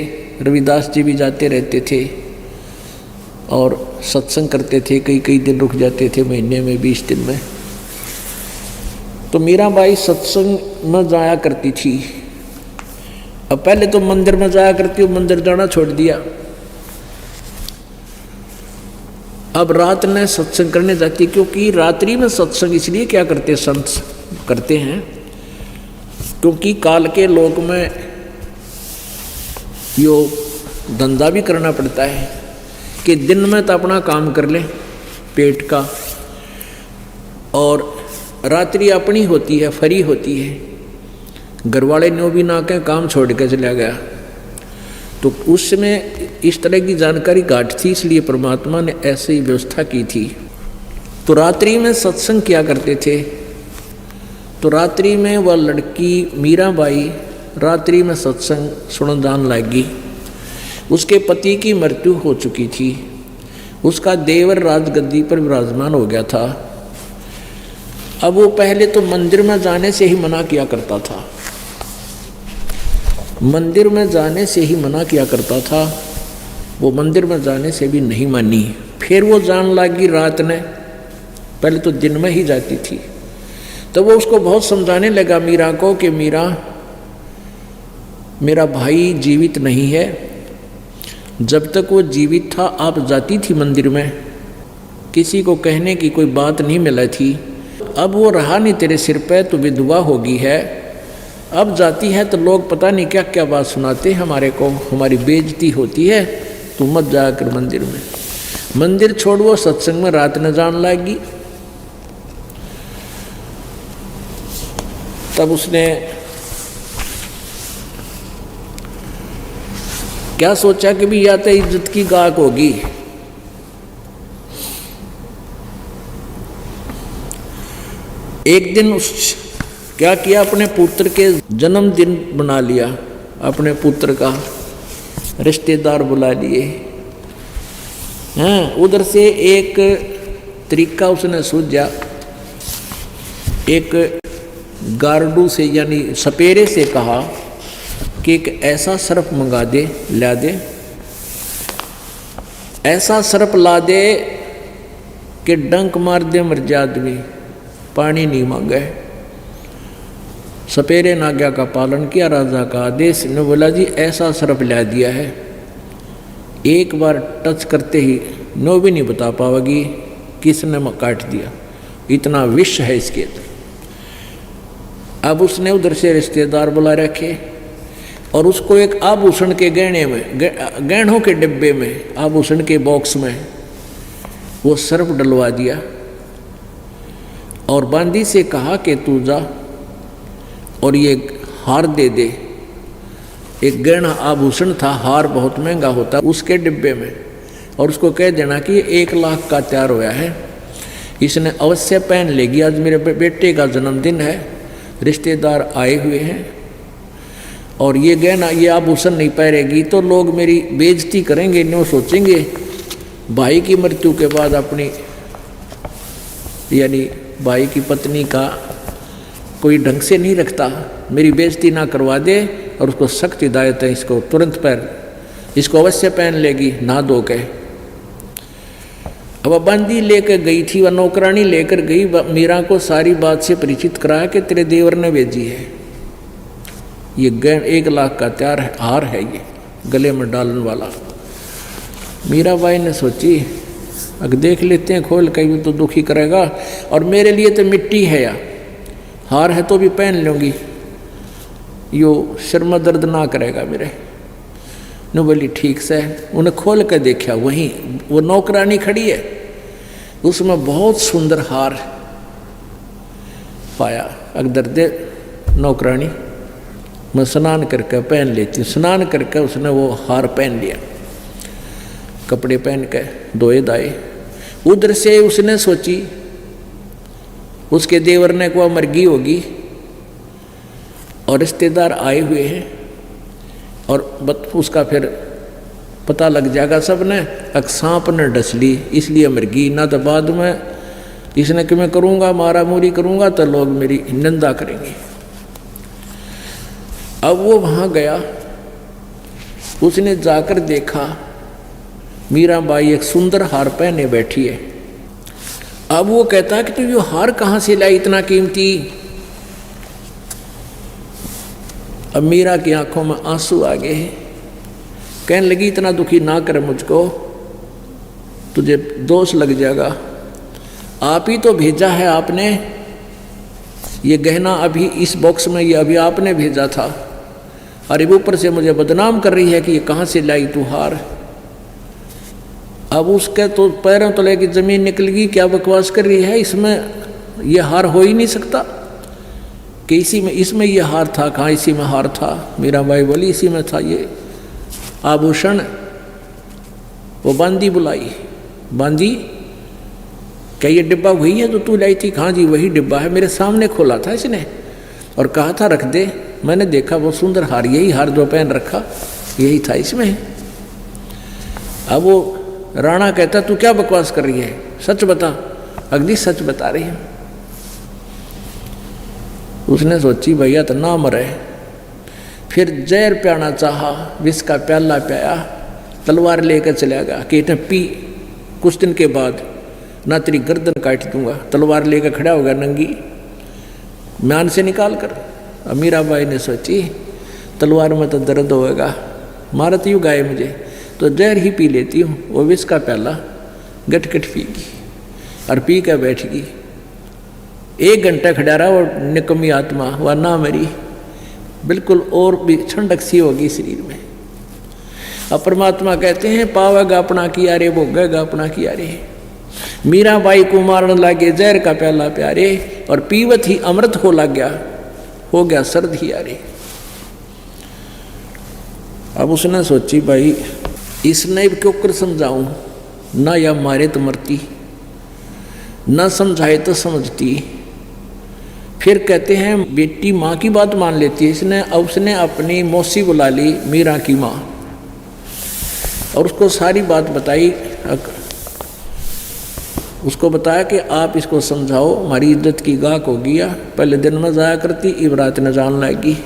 S1: रविदास जी भी जाते रहते थे और सत्संग करते थे। कई दिन रुक जाते थे, महीने में 20 दिन में। तो मीराबाई सत्संग में जाया करती थी। अब पहले तो मंदिर में जाया करती हूँ, मंदिर जाना छोड़ दिया। अब रात में सत्संग करने जाती, क्योंकि रात्रि में सत्संग इसलिए क्या करते संत करते हैं, क्योंकि काल के लोक में यो धंधा भी करना पड़ता है कि दिन में तो अपना काम कर ले पेट का, और रात्रि अपनी होती है, फ्री होती है। घर वाले ने भी ना कहें काम छोड़ के चला गया। तो उस समय इस तरह की जानकारी घाट थी, इसलिए परमात्मा ने ऐसी व्यवस्था की थी। तो रात्रि में सत्संग किया करते थे। तो रात्रि में वह लड़की मीराबाई रात्रि में सत्संग सुन जान लगी। उसके पति की मृत्यु हो चुकी थी, उसका देवर राजगद्दी पर विराजमान हो गया था। अब वो पहले तो मंदिर में जाने से ही मना किया करता था, मंदिर में जाने से ही मना किया करता था। वो मंदिर में जाने से भी नहीं मानी। फिर वो जान लगी रात में, पहले तो दिन में ही जाती थी। तो वो उसको बहुत समझाने लगा मीरा को कि मीरा, मेरा भाई जीवित नहीं है, जब तक वो जीवित था आप जाती थी मंदिर में, किसी को कहने की कोई बात नहीं मिला थी। अब वो रहा नहीं तेरे सिर पे, तो विधवा होगी है, अब जाती है तो लोग पता नहीं क्या क्या बात सुनाते हमारे को, हमारी बेइज्जती होती है, तू मत जाकर मंदिर में। मंदिर छोड़ वो सत्संग में रात न जान लगी। तब उसने क्या सोचा कि भी या तो इज्जत की गाक होगी। एक दिन उस क्या किया, अपने पुत्र के जन्मदिन बना लिया, अपने पुत्र का रिश्तेदार बुला लिए हैं। उधर से एक तरीका उसने सूझा, एक गार्डू से यानी सपेरे से कहा कि एक ऐसा सर्प मंगा दे, ला दे, ऐसा सर्प ला दे कि डंक मार दे मर जाए आदमी, पानी नहीं मांगे। सपेरे ने आज्ञा का पालन किया, राजा का आदेश ने बोला जी ऐसा सर्प ला दिया है, एक बार टच करते ही नो भी नहीं बता पाओगी किसने काट दिया, इतना विष है इसके अंदर। अब उसने उधर से रिश्तेदार बुला रखे और उसको एक आभूषण के गहने में, गहनों के डिब्बे में, आभूषण के बॉक्स में वो सर्प डलवा दिया और बांदी से कहा कि तू जा और ये हार दे दे। एक गहना आभूषण था, हार बहुत महंगा होता उसके डिब्बे में, और उसको कह देना कि ये 1 लाख का तैयार होया है, इसने अवश्य पहन लेगी, आज मेरे बेटे का जन्मदिन है, रिश्तेदार आए हुए हैं और ये गहना, ये आभूषण नहीं पहनेगी तो लोग मेरी बेइज्जती करेंगे, नो सोचेंगे भाई की मृत्यु के बाद अपनी यानी भाई की पत्नी का कोई ढंग से नहीं रखता, मेरी बेइज्जती ना करवा दे। और उसको सख्त हिदायत है, इसको तुरंत पैर, इसको अवश्य पहन लेगी नहा धो के। अब बंदी लेकर गई थी, वह नौकरानी लेकर गई, मीरा को सारी बात से परिचित कराया कि तेरे देवर ने भेजी है, ये 1 लाख का तैयार हार है, ये गले में डालने वाला। मीराबाई ने सोची अगर देख लेते हैं खोल के, तो दुखी करेगा, और मेरे लिए तो मिट्टी है या हार है तो भी पहन लूँगी, यो सिर में दर्द ना करेगा मेरे। न बोली ठीक से। उन्हें खोल कर देखा, वहीं वो नौकरानी खड़ी है, उसमें बहुत सुंदर हार पाया। अगर दे नौकरानी, मैं स्नान करके पहन लेती। स्नान करके उसने वो हार पहन लिया, कपड़े पहन के धोए धाए। उधर से उसने सोची उसके देवर ने को मरगी होगी और रिश्तेदार आए हुए हैं, और उसका फिर पता लग जाएगा सब ने, सांप ने डस ली इसलिए मरगी ना, तो बाद में इसने कि मैं करूँगा मारा मोरी करूँगा तो लोग मेरी निंदा करेंगे। अब वो वहाँ गया, उसने जाकर देखा मीराबाई एक सुंदर हार पहने बैठी है। अब वो कहता है कि तू ये हार कहाँ से लाई इतना कीमती। अब मीरा की आंखों में आंसू आ गए, कहने लगी इतना दुखी ना कर मुझको, तुझे दोष लग जाएगा, आप ही तो भेजा है आपने, ये गहना अभी इस बॉक्स में ये अभी आपने भेजा था, अरे ऊपर से मुझे बदनाम कर रही है कि ये कहाँ से लाई तू हार। अब उसके तो पैरों तले की जमीन निकल गई, क्या बकवास कर रही है, इसमें ये हार हो ही नहीं सकता कि इसी में, इसमें ये हार था, कहाँ इसी में हार था। मीराबाई बोली इसी में था ये आभूषण। वो बांदी बुलाई, बांदी क्या ये डिब्बा वही है जो तू लाई थी? कहाँ जी वही डिब्बा है, मेरे सामने खोला था इसने और कहा था रख दे, मैंने देखा वो सुंदर हार, यही हार जो पहन रखा यही था इसमें। अब वो राणा कहता तू क्या बकवास कर रही है, सच बता। अगली सच बता रही है। उसने सोची भैया तो ना मरे, फिर जहर पियाना चाहा, विष का प्याला पिया, तलवार लेकर चला गया कि इतने पी, कुछ दिन के बाद ना तेरी गर्दन काट दूंगा। तलवार लेकर खड़ा हो गया नंगी, म्यान से निकाल कर। अब मीराबाई ने सोची तलवार में तो दर्द होगा, मारत यूँ गाये मुझे, तो जहर ही पी लेती हूँ। वो विष का प्याला गटगट पीगी और पी कर बैठ गई। 1 घंटा खड़ा रहा वो निकम्मी आत्मा, वह ना मरी, बिल्कुल और भी ठंडक सी होगी शरीर में। अब परमात्मा कहते हैं पावेगा अपना किया रे, भोगेगा अपना किया रे। मीराबाई को मारने लगे जहर का प्याला प्यारे, और पीवत ही अमृत हो लग गया, हो गया सर्द ही यारे। अब उसने सोची भाई इसने क्यों कर समझाऊं, ना या मारे तो मरती, ना समझाए तो समझती। फिर कहते हैं बेटी माँ की बात मान लेती है इसने। अब उसने अपनी मौसी बुला ली, मीरा की माँ, और उसको सारी बात बताई। उसको बताया कि आप इसको समझाओ, हमारी इज्जत की गाहक हो गया, पहले दिन में जाया करती, इबरात न जान लाएगी,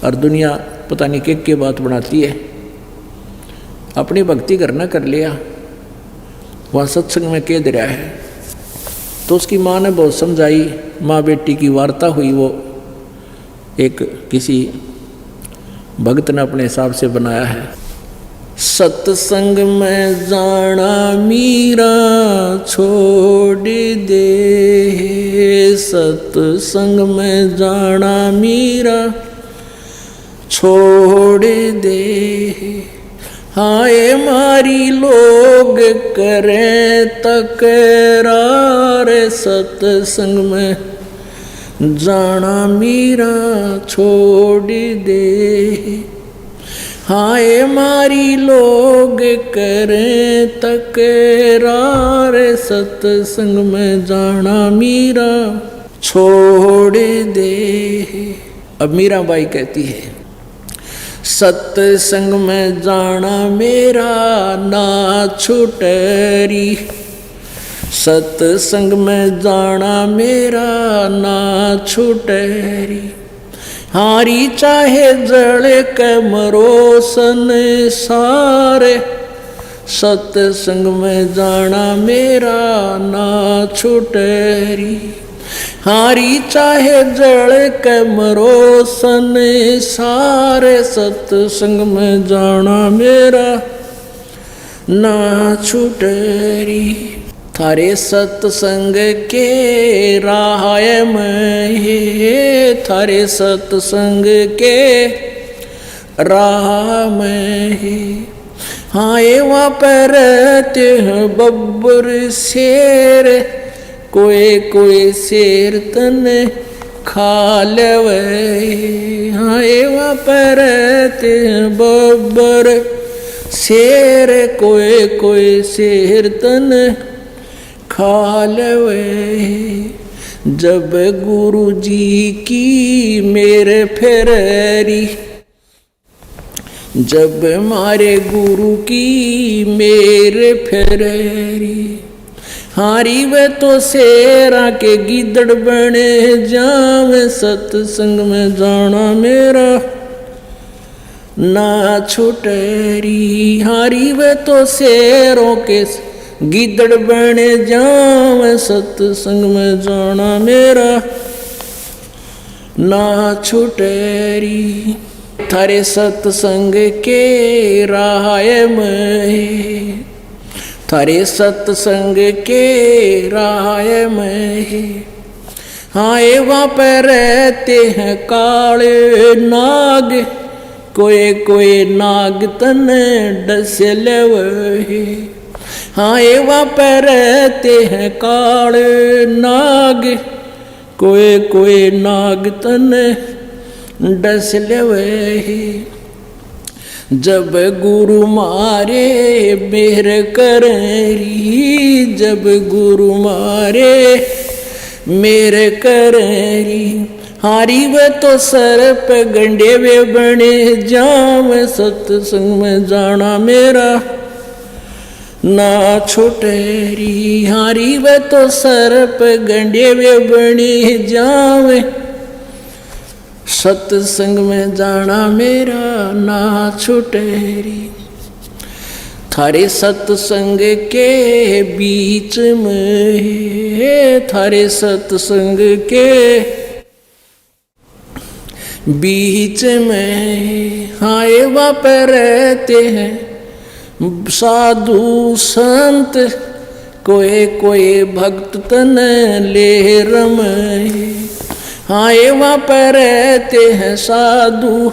S1: और दुनिया पता नहीं के बात बनाती है। अपनी भक्ति करना कर लिया, वहाँ सत्संग में कह दे रहा है। तो उसकी माँ ने बहुत समझाई, माँ बेटी की वार्ता हुई। वो एक किसी भक्त ने अपने हिसाब से बनाया है। सत्संग में जाना मीरा छोड़ दे, सत्संग में जाना मीरा छोड़ दे, हाय मारी लोग करें तकरार, सत्संग में जाना मीरा छोड़ दे, हाय मारी लोग करें तकरार, सत्संग में जाना मीरा छोड़ दे। अब मीराबाई कहती है सत्संग में जाना मेरा ना छुटरी, सत्संग में जाना मेरा ना छूटे री। हारी चाहे जड़े के मरो संसारे, सत्संग में जाना मेरा ना छूटे री। हारी चाहे जड़ के मरो संसारे, सत्संग में जाना मेरा ना छूटे री। थारे सत्संग के राह में हे, थारे सत्संग के राह में हे। हाँ वहाँ पर रहते हैं बब्बर शेर, कोई कोई शेर तने खा लेवे। हाँ वहाँ पर रहते हैं बब्बर शेर, कोई कोई शेर तने खा लेवे। जब गुरु जी की मेरे फेरी, जब मारे गुरु की मेरे फेरी। हारी वे तो शेरा के गिदड़ बने जावे, सत्संग में जाना मेरा ना छूटेरी। हारी वे तो शेरों के गिदड़ बने जावे, सत्संग में जाना मेरा ना छूटेरी। थारे सत्संग के राह में, थारे सत्संग के राह में। हाँ वहाँ पर रहते हैं काले नाग, कोई कोई नाग तने डस लेवे। हाँ वहाँ पर रहते हैं काले नाग, कोई कोई नाग तने डस लेवे। जब गुरु मारे मेर करेरी, जब गुरु मारे मेर करेरी। हारी वे तो सर पे गंडे वे बने जाम, सत्संग में जाना मेरा ना छूटेरी। हारी वे तो सर पे गंडे वे बने जावे, सत्संग में जाना मेरा ना छूटेरी। थारे सत्संग के बीच में, थारे सत्संग के बीच में। हाँ वहाँ पर रहते हैं साधु संत, कोई कोई भक्त तन ले रमे। हाँ वहाँ पर रहते हैं साधु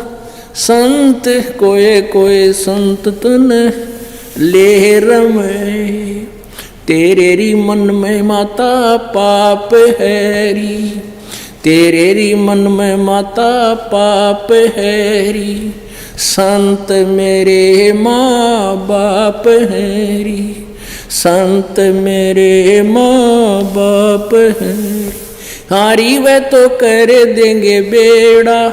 S1: संत, कोई कोई संत तन ले रमे। तेरे री मन में माता पाप है री, तेरे री मन में माता पाप है री। संत मेरे माँ बाप है री, संत मेरे माँ बाप है। हारी वे तो कर देंगे बेड़ा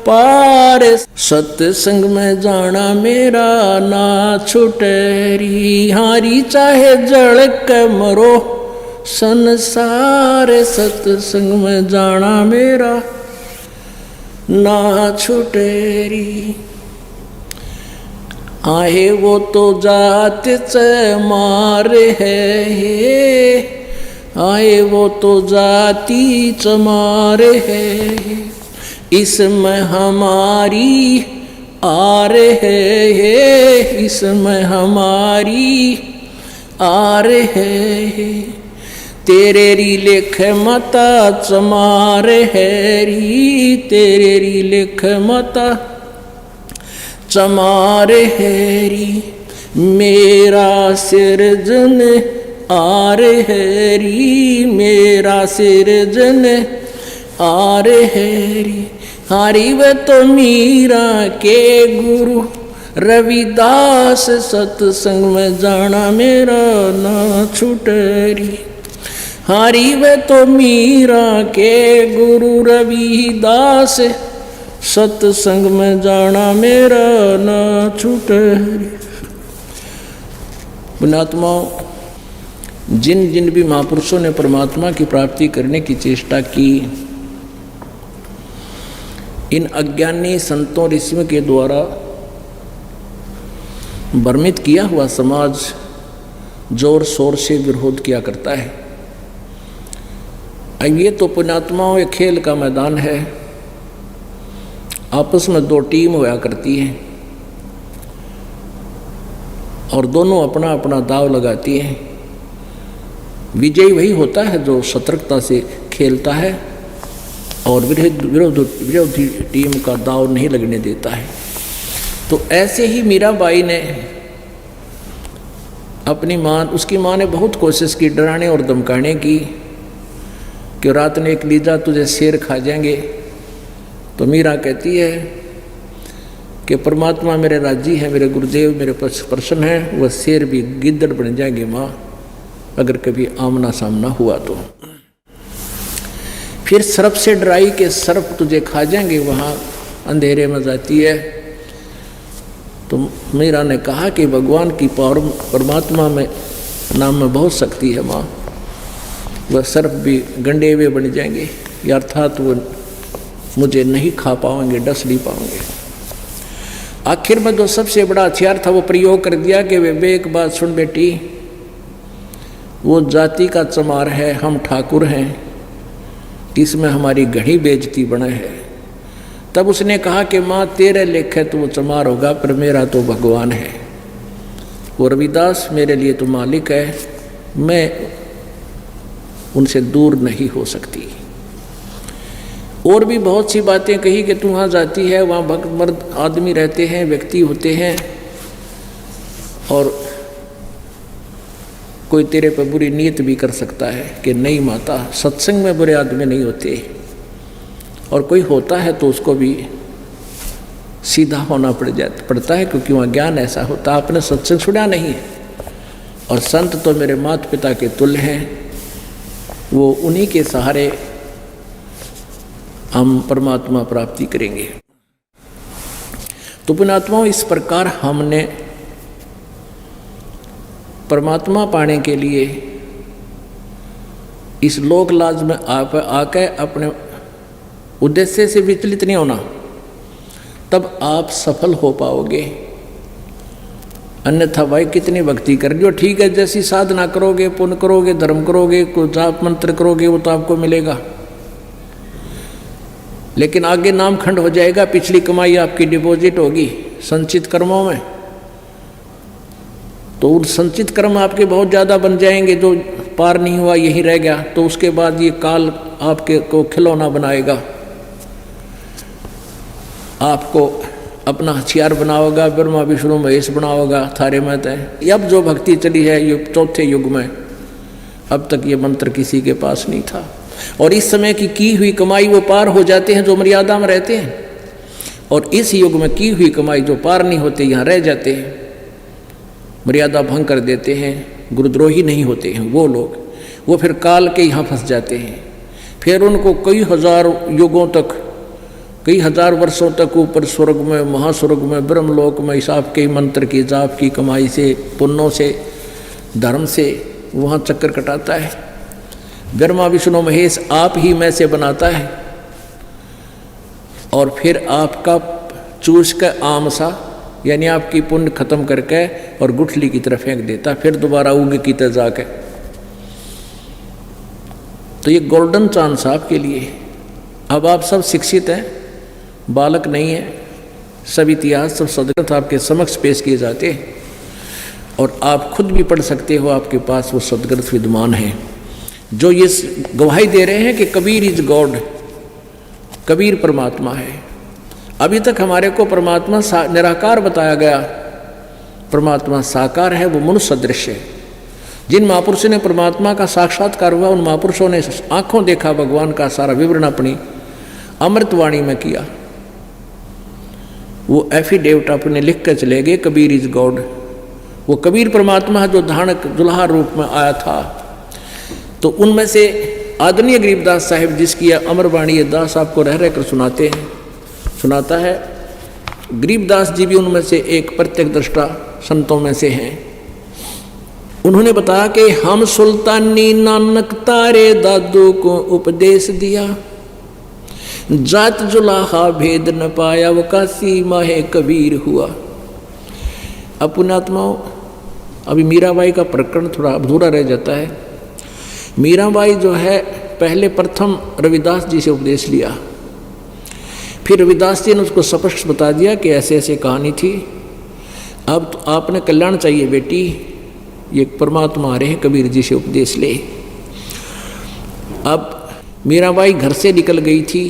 S1: पार, सत्संग में जाना मेरा ना छूटेरी। हारी चाहे जड़ के मरो संसार, सत्संग में जाना मेरा ना छूटेरी। आए वो तो जात चमार है, आए वो तो जाति चमार है। इसमें हमारी आर है, इसमें हमारी आर है। तेरे री लेख मता चमार है री, तेरे री लेख मता चमार है री। मेरा सिरजन आर है री, मेरा सिरजन आर है री। हारी वे तो मीरा के गुरु रविदास, सत्संग में जाना मेरा ना छूटेरी। हारी वे तो मीरा के गुरु रविदास, सत्संग में जाना मेरा ना छूटेरी। पुण्यात्माओं, जिन जिन भी महापुरुषों ने परमात्मा की प्राप्ति करने की चेष्टा की, इन अज्ञानी संतों ऋषियों के द्वारा भ्रमित किया हुआ समाज जोर शोर से विरोध किया करता है। अब ये तो पुण्यात्माओं के खेल का मैदान है, आपस में दो टीम होया करती है और दोनों अपना अपना दाव लगाती हैं। विजयी वही होता है जो सतर्कता से खेलता है और विरोधी टीम का दाव नहीं लगने देता है। तो ऐसे ही मीराबाई ने अपनी माँ, उसकी माँ ने बहुत कोशिश की डराने और धमकाने की कि रात ने एक लीजा तुझे शेर खा जाएंगे। तो मीरा कहती है कि परमात्मा मेरे राजी है, मेरे गुरुदेव मेरे प्रसन्न है, वह शेर भी गिद्दड़ बन जाएंगे माँ अगर कभी आमना सामना हुआ तो। फिर सर्प से डराई के सर्प तुझे खा जाएंगे, वहाँ अंधेरे में जाती है। तो मीरा ने कहा कि भगवान की परमात्मा में नाम में बहुत शक्ति है माँ, वह सर्प भी गंडे हुए बन जाएंगे, अर्थात वो मुझे नहीं खा पाएंगे, डस नहीं पाएंगे। आखिर में जो सबसे बड़ा हथियार था वो प्रयोग कर दिया कि वे एक बात सुन बेटी, वो जाति का चमार है, हम ठाकुर हैं, इसमें हमारी घनी बेइज्जती बना है। तब उसने कहा कि माँ तेरे लेखे तो वो चमार होगा, पर मेरा तो भगवान है, वो रविदास मेरे लिए तो मालिक है, मैं उनसे दूर नहीं हो सकती। और भी बहुत सी बातें कही कि तू वहाँ जाती है, वहाँ भक्त मर्द आदमी रहते हैं, व्यक्ति होते हैं, और कोई तेरे पर बुरी नीयत भी कर सकता है कि नहीं माता, सत्संग में बुरे आदमी नहीं होते, और कोई होता है तो उसको भी सीधा होना पड़ता है, क्योंकि वहाँ ज्ञान ऐसा होता। आपने सत्संग सुना नहीं है, और संत तो मेरे माता पिता के तुल्य हैं, वो उन्हीं के सहारे हम परमात्मा प्राप्ति करेंगे। तो पुण्यात्माओं, इस प्रकार हमने परमात्मा पाने के लिए इस लोक लाज में आप आके अपने उद्देश्य से विचलित नहीं होना, तब आप सफल हो पाओगे। अन्यथा भाई कितनी भक्ति कर लियो, ठीक है, जैसी साधना करोगे, पुण्य करोगे, धर्म करोगे, कोई जाप मंत्र करोगे, वो तो आपको मिलेगा, लेकिन आगे नाम खंड हो जाएगा, पिछली कमाई आपकी डिपॉजिट होगी संचित कर्मों में, तो उन संचित कर्म आपके बहुत ज़्यादा बन जाएंगे, जो पार नहीं हुआ यही रह गया, तो उसके बाद ये काल आपके को खिलौना बनाएगा, आपको अपना हथियार बनाओगा, ब्रह्मा विष्णु महेश बनाओगा, थारे में तय। अब जो भक्ति चली है ये चौथे युग में, अब तक ये मंत्र किसी के पास नहीं था, और इस समय की हुई कमाई वो पार हो जाते हैं जो मर्यादा में रहते हैं, और इस युग में की हुई कमाई जो पार नहीं होते यहाँ रह जाते हैं, मर्यादा भंग कर देते हैं, गुरुद्रोही नहीं होते हैं वो लोग, वो फिर काल के यहाँ फंस जाते हैं। फिर उनको कई हजार युगों तक, कई हजार वर्षों तक ऊपर स्वर्ग में, महास्वर्ग में, ब्रह्मलोक में इस आपके मंत्र की जाप की कमाई से, पुण्यों से, धर्म से वहाँ चक्कर कटाता है। ब्रह्मा विष्णु महेश आप ही में से बनाता है, और फिर आपका चूस का आमसा यानी आपकी पुण्य खत्म करके और गुठली की तरफ फेंक देता, फिर दोबारा उग की तरह जाके। तो ये गोल्डन चांस आपके लिए। अब आप सब शिक्षित हैं, बालक नहीं है, सब इतिहास सब सदग्रंथ आपके समक्ष पेश किए जाते हैं, और आप खुद भी पढ़ सकते हो, आपके पास वो सदग्रंथ विद्यमान है जो ये गवाही दे रहे हैं कि कबीर इज गॉड, कबीर परमात्मा है। अभी तक हमारे को परमात्मा निराकार बताया गया, परमात्मा साकार है, वो मनुष्य सदृश है। जिन महापुरुषों ने परमात्मा का साक्षात्कार हुआ, उन महापुरुषों ने आंखों देखा भगवान का सारा विवरण अपनी अमृतवाणी में किया। वो एफिडेविट अपने लिख कर चले गए, कबीर इज गॉड। वो कबीर परमात्मा जो धानक दुल्हा रूप में आया था। तो उनमें से आदरणीय गरीबदास साहिब जिसकी अमरवाणी दास आपको रह रहकर सुनाता है, गरीबदास जी भी उनमें से एक प्रत्यक्ष दृष्टा संतों में से हैं। उन्होंने बताया कि हम सुल्तानी नानक तारे दादू को उपदेश दिया, जात जुलाहा भेद न पाया, वो काशी माहे कबीर हुआ। अब पुण्यात्माओं, अभी मीराबाई का प्रकरण थोड़ा अधूरा रह जाता है। मीराबाई जो है पहले प्रथम रविदास जी से उपदेश लिया, फिर रविदास जी ने उसको स्पष्ट बता दिया कि ऐसे ऐसे कहानी थी, अब तो आपने कल्याण चाहिए बेटी, ये परमात्मा आ रहे हैं, कबीर जी से उपदेश ले। अब मीराबाई घर से निकल गई थी,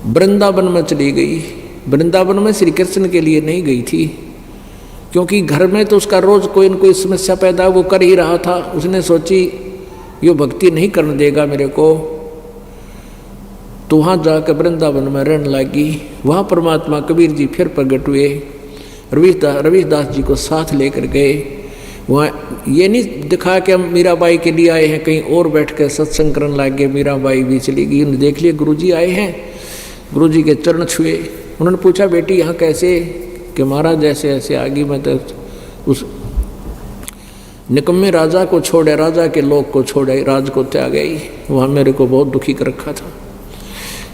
S1: वृंदावन में चली गई। वृंदावन में श्री कृष्ण के लिए नहीं गई थी, क्योंकि घर में तो उसका रोज कोई न कोई समस्या पैदा वो कर ही रहा था। उसने सोची ये भक्ति नहीं करने देगा मेरे को, तो वहाँ जाकर वृंदावन में रहने लगी। वहाँ परमात्मा कबीर जी फिर प्रकट हुए, रविदास जी को साथ लेकर गए। वहाँ ये नहीं दिखा कि हम मीराबाई के लिए आए हैं, कहीं और बैठ कर सत्संग करने लगे। मीराबाई भी चली गई, उन्हें देख लिया गुरुजी आए हैं, गुरुजी के चरण छुए। उन्होंने पूछा बेटी यहाँ कैसे? कि महाराज जैसे ऐसे आगे मैं तो उस निकम्मे राजा को छोड़े, राजा के लोग को छोड़े, राज को त्याग गई। वहाँ मेरे को बहुत दुखी कर रखा था।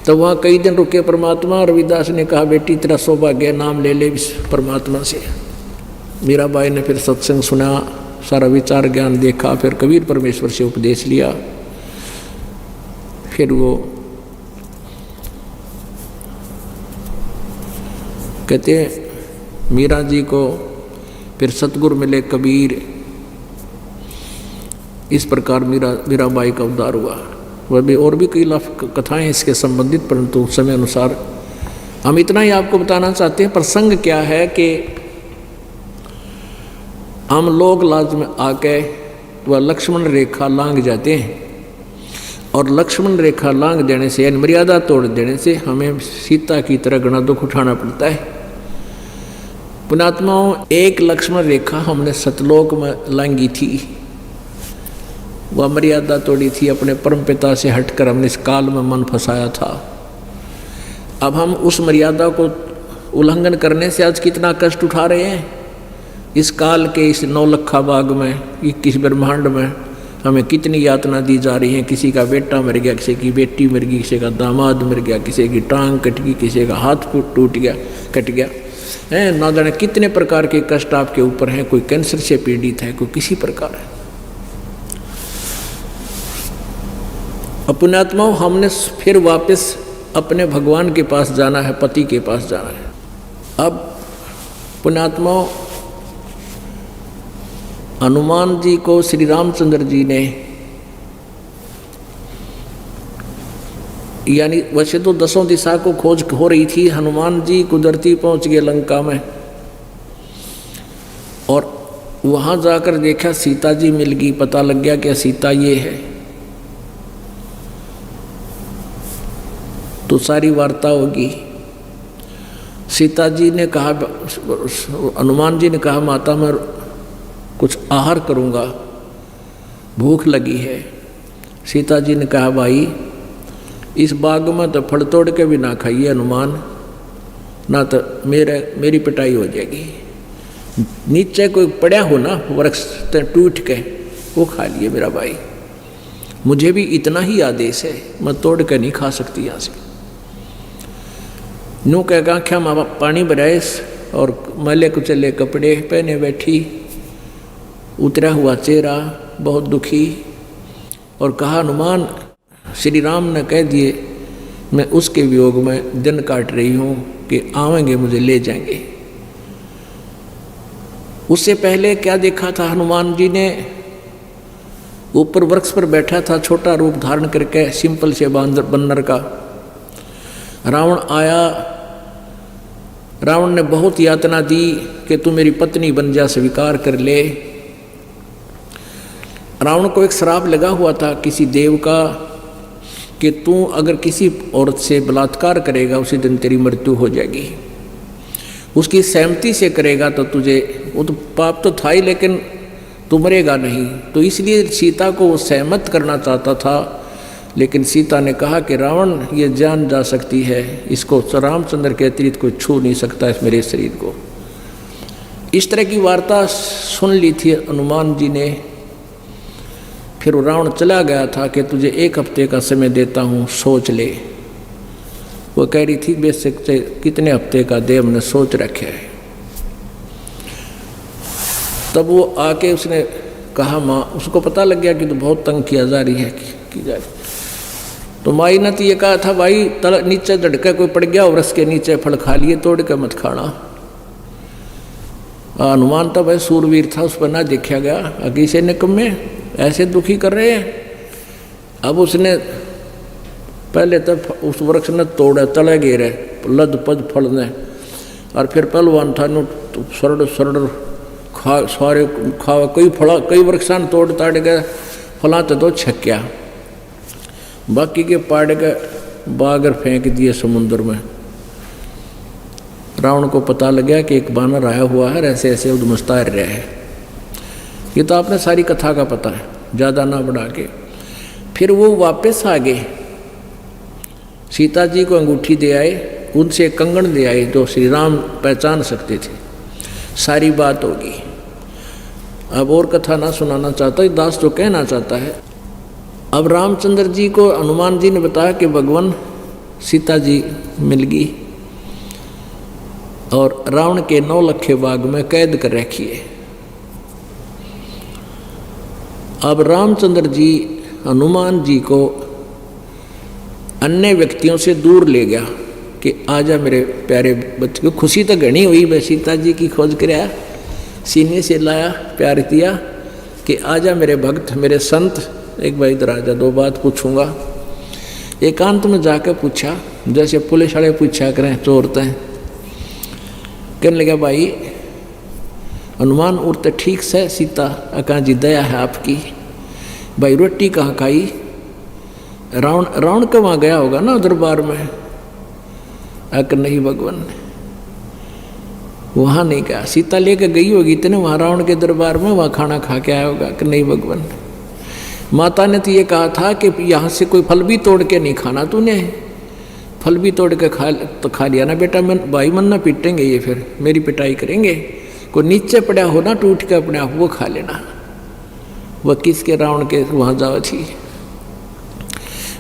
S1: तो वहाँ कई दिन रुके परमात्मा। रविदास ने कहा बेटी तेरा सौभाग्य, नाम ले ले परमात्मा से। मीराबाई ने फिर सत्संग सुना, सारा विचार ज्ञान देखा, फिर कबीर परमेश्वर से उपदेश लिया। फिर वो कहते मीरा जी को फिर सतगुरु मिले कबीर। इस प्रकार मीराबाई का उद्धार हुआ। वह भी और भी कई कथाएं इसके संबंधित, परंतु समय अनुसार हम इतना ही आपको बताना चाहते हैं। प्रसंग क्या है कि हम लोग लाज में आके वह लक्ष्मण रेखा लांघ जाते हैं, और लक्ष्मण रेखा लांघ देने से यानी मर्यादा तोड़ देने से हमें सीता की तरह घना दुख उठाना पड़ता है। पुण्यात्माओं, एक लक्ष्मण रेखा हमने सतलोक में लांघी थी, वह मर्यादा तोड़ी थी, अपने परमपिता से हटकर हमने इस काल में मन फंसाया था। अब हम उस मर्यादा को उल्लंघन करने से आज कितना कष्ट उठा रहे हैं। इस काल के इस नौलखा बाग में, 21 ब्रह्मांड में हमें कितनी यातना दी जा रही है। किसी का बेटा मर गया, किसी की बेटी मर गई, किसी का दामाद मर गया, किसी की टांग कट गई, किसी का हाथ टूट गया, कट गया है। ना जाने कितने प्रकार के कष्ट आपके ऊपर हैं। कोई कैंसर से पीड़ित है, कोई किसी प्रकार है। पुण्यात्माओं, हमने फिर वापस अपने भगवान के पास जाना है, पति के पास जाना है। अब पुण्यात्माओं, हनुमान जी को श्री रामचंद्र जी ने, यानी वैसे तो 10 दिशा को खोज हो रही थी, हनुमान जी कुदरती पहुंच गए लंका में, और वहां जाकर देखा सीता जी मिल गई। पता लग गया कि सीता ये है। तो सारी वार्ता होगी। सीता जी ने कहा, हनुमान जी ने कहा माता मैं कुछ आहार करूँगा, भूख लगी है। सीता जी ने कहा भाई इस बाग में तो फल तोड़ के भी ना खाइए हनुमान, ना तो मेरी पिटाई हो जाएगी। नीचे कोई पड़ा हो ना वृक्ष टूट के, वो खा लिए मेरा भाई। मुझे भी इतना ही आदेश है, मैं तोड़ के नहीं खा सकती यहाँ से। नू कह आँख्या माँ पानी भराए और मैले कुचले कपड़े पहने बैठी, उतरा हुआ चेहरा, बहुत दुखी, और कहा हनुमान श्री राम ने कह दिए मैं उसके वियोग में दिन काट रही हूँ कि आवेंगे मुझे ले जाएंगे। उससे पहले क्या देखा था हनुमान जी ने? ऊपर वृक्ष पर बैठा था छोटा रूप धारण करके, सिंपल से बन्नर का। रावण आया, रावण ने बहुत यातना दी कि तू मेरी पत्नी बन जा, स्वीकार कर ले। रावण को एक श्राप लगा हुआ था किसी देव का कि तू अगर किसी औरत से बलात्कार करेगा उसी दिन तेरी मृत्यु हो जाएगी। उसकी सहमति से करेगा तो तुझे, वो तो पाप तो था ही लेकिन तू मरेगा नहीं। तो इसलिए सीता को वो सहमत करना चाहता था, लेकिन सीता ने कहा कि रावण ये जान जा सकती है, इसको रामचंद्र के अतिरिक्त कोई छू नहीं सकता इस मेरे शरीर को। इस तरह की वार्ता सुन ली थी हनुमान जी ने। फिर रावण चला गया था कि तुझे 1 हफ्ते का समय देता हूँ, सोच ले। वो कह रही थी बेशक कितने हफ्ते का दे, हमने सोच रखे है। तब वो आके उसने कहा माँ, उसको पता लग गया कि तो बहुत तंग किया जा रही है की जा रही। तो माई ने तो ये कहा था भाई नीचे झटका कोई पड़ गया वृक्ष के नीचे, फल खा लिए, तोड़ के मत खाना। हनुमान तो भाई सूरवीर था, उस पर ना देखा गया। अगी से निकम्मे ऐसे दुखी कर रहे हैं। अब उसने पहले तो उस वृक्ष ने तोड़ा, तले गिरे लद पद फल ने, और फिर पहलवान था नु सरड़ सरड़ खा सारे खावा, कई वृक्षान तोड़ ताड़ गए, फला तो छक्या, बाकी के पाड़ के बागर फेंक दिए समुद्र में। रावण को पता लग गया कि एक बानर आया हुआ है, ऐसे ऐसे उद्मस्ता रहा है। ये तो आपने सारी कथा का पता है, ज़्यादा ना बढ़ा के। फिर वो वापस आ गए, सीता जी को अंगूठी दे आए, उनसे कंगन दे आए जो श्री राम पहचान सकते थे। सारी बात होगी। अब और कथा ना सुनाना चाहता, दास तो कहना चाहता है। अब रामचंद्र जी को हनुमान जी ने बताया कि भगवान सीता जी मिल गई और रावण के 9 लखे बाग में कैद कर रखी है। अब रामचंद्र जी हनुमान जी को अन्य व्यक्तियों से दूर ले गया कि आजा मेरे प्यारे बच्चे को। खुशी तो घनी हुई, मैं सीता जी की खोज कराया, सीने से लाया, प्यार दिया कि आजा मेरे भक्त, मेरे संत, एक भाई इधर आजा, 2 बात पूछूंगा। एकांत में जाकर पूछा, जैसे पुलिस वाले पूछा करें चोरते हैं। कहने लगा भाई हनुमान उड़ते ठीक से, सीता अका जी दया है आपकी, भाई रोटी कहाँ खाई? रावण के वहाँ गया होगा ना दरबार में? अक नहीं भगवान, वहाँ नहीं गया। सीता लेकर गई होगी इतने वहाँ रावण के दरबार में, वहाँ खाना खा के आया होगा कि नहीं भगवान। माता ने तो ये कहा था कि यहाँ से कोई फल भी तोड़ के नहीं खाना तूने, फल भी तोड़ के खा लिया ना बेटा, भाई मन ना पीटेंगे ये, फिर मेरी पिटाई करेंगे। कोई नीचे पड़ा हो ना टूट के अपने आप, वो खा लेना। वह किसके रावण के वहाँ जाओ थी।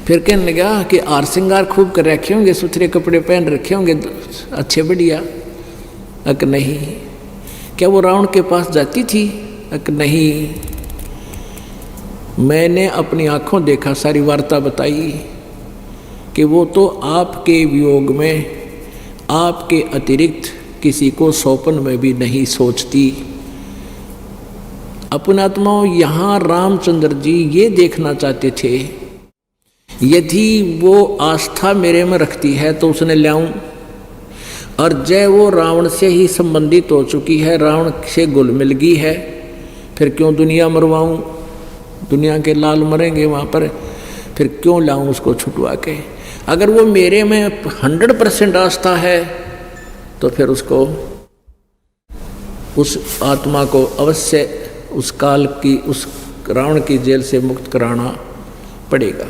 S1: फिर कहने लगा कि आर श्रृंगार खूब कर रखे होंगे, सुथरे कपड़े पहन रखे होंगे अच्छे बढ़िया? अक नहीं। क्या वो रावण के पास जाती थी? अक नहीं, मैंने अपनी आंखों देखा, सारी वार्ता बताई कि वो तो आपके वियोग में आपके अतिरिक्त किसी को सौंपन में भी नहीं सोचती। अपनात्माओं, यहाँ रामचंद्र जी ये देखना चाहते थे, यदि वो आस्था मेरे में रखती है तो उसने लाऊं, और जय वो रावण से ही संबंधित हो चुकी है, रावण से घुल मिल गई है, फिर क्यों दुनिया मरवाऊं? दुनिया के लाल मरेंगे वहाँ पर, फिर क्यों लाऊं उसको छुटवा के? अगर वो मेरे में 100% आस्था है तो फिर उसको, उस आत्मा को अवश्य उस काल की, उस रावण की जेल से मुक्त कराना पड़ेगा।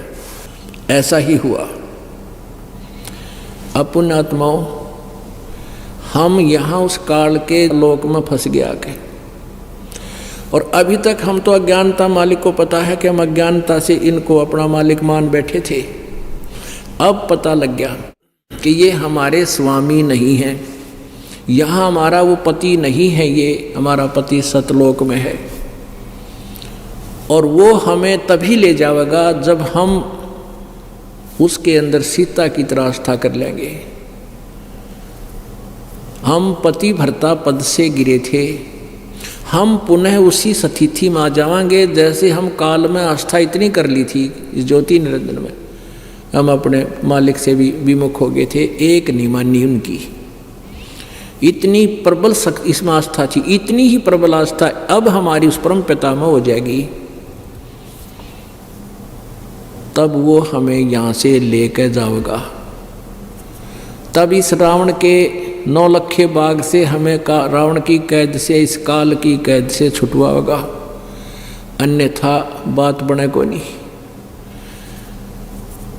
S1: ऐसा ही हुआ। अपन आत्माओं, हम यहाँ उस काल के लोक में फंस गया के, और अभी तक हम तो अज्ञानता, मालिक को पता है कि हम अज्ञानता से इनको अपना मालिक मान बैठे थे। अब पता लग गया कि ये हमारे स्वामी नहीं हैं, यहाँ हमारा वो पति नहीं है, ये हमारा पति सतलोक में है, और वो हमें तभी ले जाएगा जब हम उसके अंदर सीता की तरह आस्था कर लेंगे। हम पति भर्ता पद से गिरे थे, हम पुनः उसी सतिथि में आ जाएंगे जैसे हम काल में आस्था इतनी कर ली थी इस ज्योति निरंजन में, हम अपने मालिक से भी विमुख हो गए थे, एक नहीं मानी उनकी। इतनी प्रबल शक्ति इसमें आस्था थी, इतनी ही प्रबल आस्था अब हमारी उस परम पिता में हो जाएगी, तब वो हमें यहाँ से लेकर जाएगा। तब इस रावण के 9 लखे बाग से हमें रावण की कैद से, इस काल की कैद से छुटवाएगा, अन्यथा बात बने को नहीं।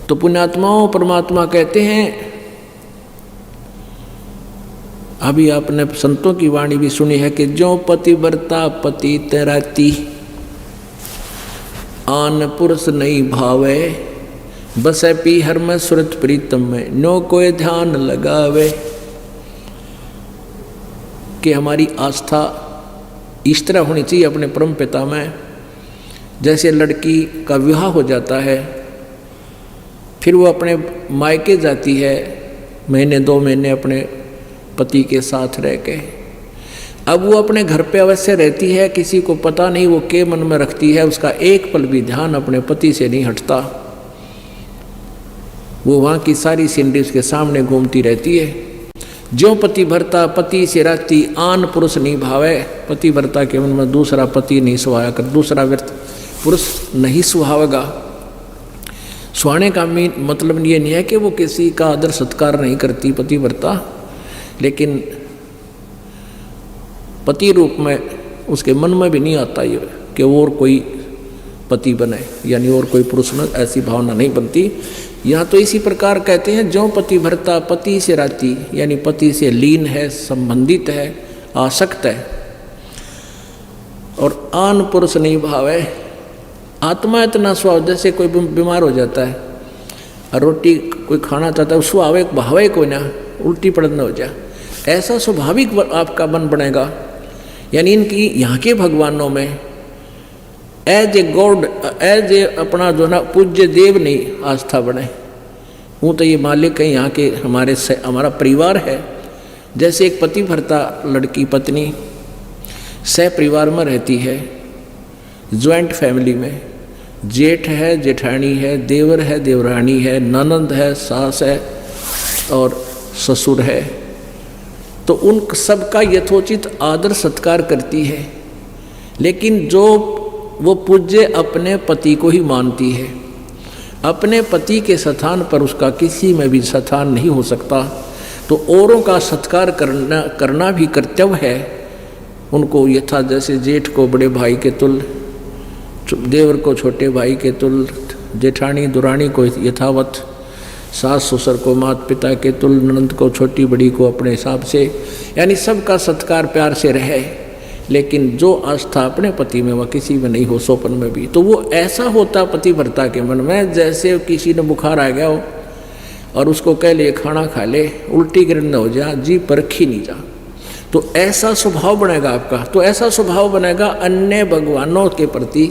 S1: तो पुण्यात्माओं, परमात्मा कहते हैं अभी आपने संतों की वाणी भी सुनी है कि जो पतिव्रता पति तैराती, आन पुरुष नहीं भावे, बसे पीहर में सुरत प्रीतम में, नो कोई ध्यान लगावे। कि हमारी आस्था इस तरह होनी चाहिए अपने परम पिता में। जैसे लड़की का विवाह हो जाता है, फिर वो अपने मायके जाती है, महीने 2 महीने अपने पति के साथ रह के, अब वो अपने घर पे अवश्य रहती है, किसी को पता नहीं वो के मन में रखती है, उसका एक पल भी ध्यान अपने पति से नहीं हटता। वो वहाँ की सारी सीनरी उसके सामने घूमती रहती है। ज्यों पतिव्रता पति से राती, आन पुरुष नहीं भावे। पतिव्रता के मन में दूसरा पति नहीं सुहाया कर, दूसरा पुरुष नहीं सुहावेगा। सुहाने का मतलब ये नहीं है कि वो किसी का आदर सत्कार नहीं करती पतिव्रता, लेकिन पति रूप में उसके मन में भी नहीं आता ये कि और कोई पति बने, यानी और कोई पुरुष में ऐसी भावना नहीं बनती। यहाँ तो इसी प्रकार कहते हैं, जो पतिव्रता पति से राती, यानी पति से लीन है, संबंधित है, आसक्त है, और आन पुरुष नहीं भावे। आत्मा इतना स्वभाव, जैसे कोई बीमार हो जाता है और रोटी कोई खाना चाहता है, स्वभाव भावे कोई ना, उल्टी पड़ना हो जाए, ऐसा स्वाभाविक आपका मन बनेगा। यानी इनकी यहाँ के भगवानों में as a god, as a अपना जो ना पूज्य देव नहीं आस्था बने। वो तो ये मालिक है, यहाँ के हमारा परिवार है। जैसे एक पतिव्रता लड़की पत्नी सह परिवार में रहती है, ज्वाइंट फैमिली में, जेठ है, जेठानी है, देवर है, देवरानी है, ननंद है, सास है और ससुर है, तो उन सबका यथोचित आदर सत्कार करती है। लेकिन जो वो पूज्य अपने पति को ही मानती है, अपने पति के स्थान पर उसका किसी में भी स्थान नहीं हो सकता, तो औरों का सत्कार करना भी कर्तव्य है उनको। यथा जैसे जेठ को बड़े भाई के तुल्य, देवर को छोटे भाई के तुल्य, जेठानी दुरानी को यथावत, सास ससुर को माता पिता के तुल्य, ननंद को छोटी बड़ी को अपने हिसाब से, यानी सबका सत्कार प्यार से रहे। लेकिन जो आस्था अपने पति में वह किसी में नहीं हो, सोपन में भी, तो वो ऐसा होता पतिव्रता के मन में जैसे किसी ने बुखार आ गया हो और उसको कह ले खाना खा ले, उल्टी गिरन हो जा, जी परखी नहीं जा, तो ऐसा स्वभाव बनेगा आपका। तो ऐसा स्वभाव बनेगा, अन्य भगवानों के प्रति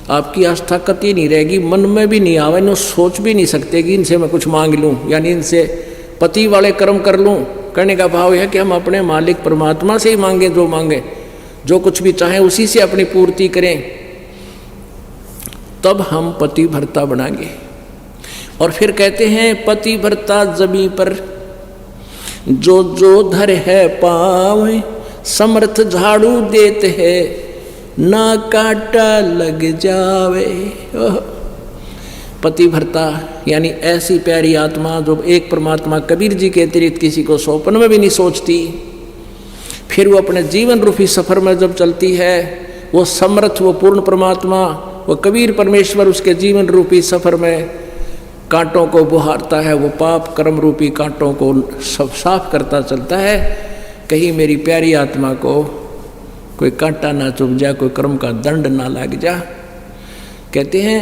S1: आपकी आस्था कति नहीं रहेगी, मन में भी नहीं आवे, नो सोच भी नहीं सकते कि इनसे मैं कुछ मांग लूँ, यानी इनसे पति वाले कर्म कर लूँ। करने का भाव है कि हम अपने मालिक परमात्मा से ही मांगे, जो मांगे, जो कुछ भी चाहें उसी से अपनी पूर्ति करें, तब हम पतिव्रता बनाएंगे। और फिर कहते हैं, पतिव्रता जमी पर जो जो धर है पाँव, समर्थ झाड़ू देते हैं, ना काटा लग जावे। पतिव्रता यानी ऐसी प्यारी आत्मा जो एक परमात्मा कबीर जी के अतिरिक्त किसी को सौंपन में भी नहीं सोचती। फिर वो अपने जीवन रूपी सफर में जब चलती है, वो समर्थ, वो पूर्ण परमात्मा, वो कबीर परमेश्वर उसके जीवन रूपी सफर में कांटों को बुहारता है, वो पाप कर्म रूपी कांटों को सब साफ करता चलता है। कहीं मेरी प्यारी आत्मा को कोई कांटा ना चुभ जा, कोई कर्म का दंड ना लग जा। कहते हैं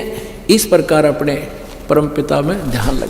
S1: इस प्रकार अपने परमपिता में ध्यान लग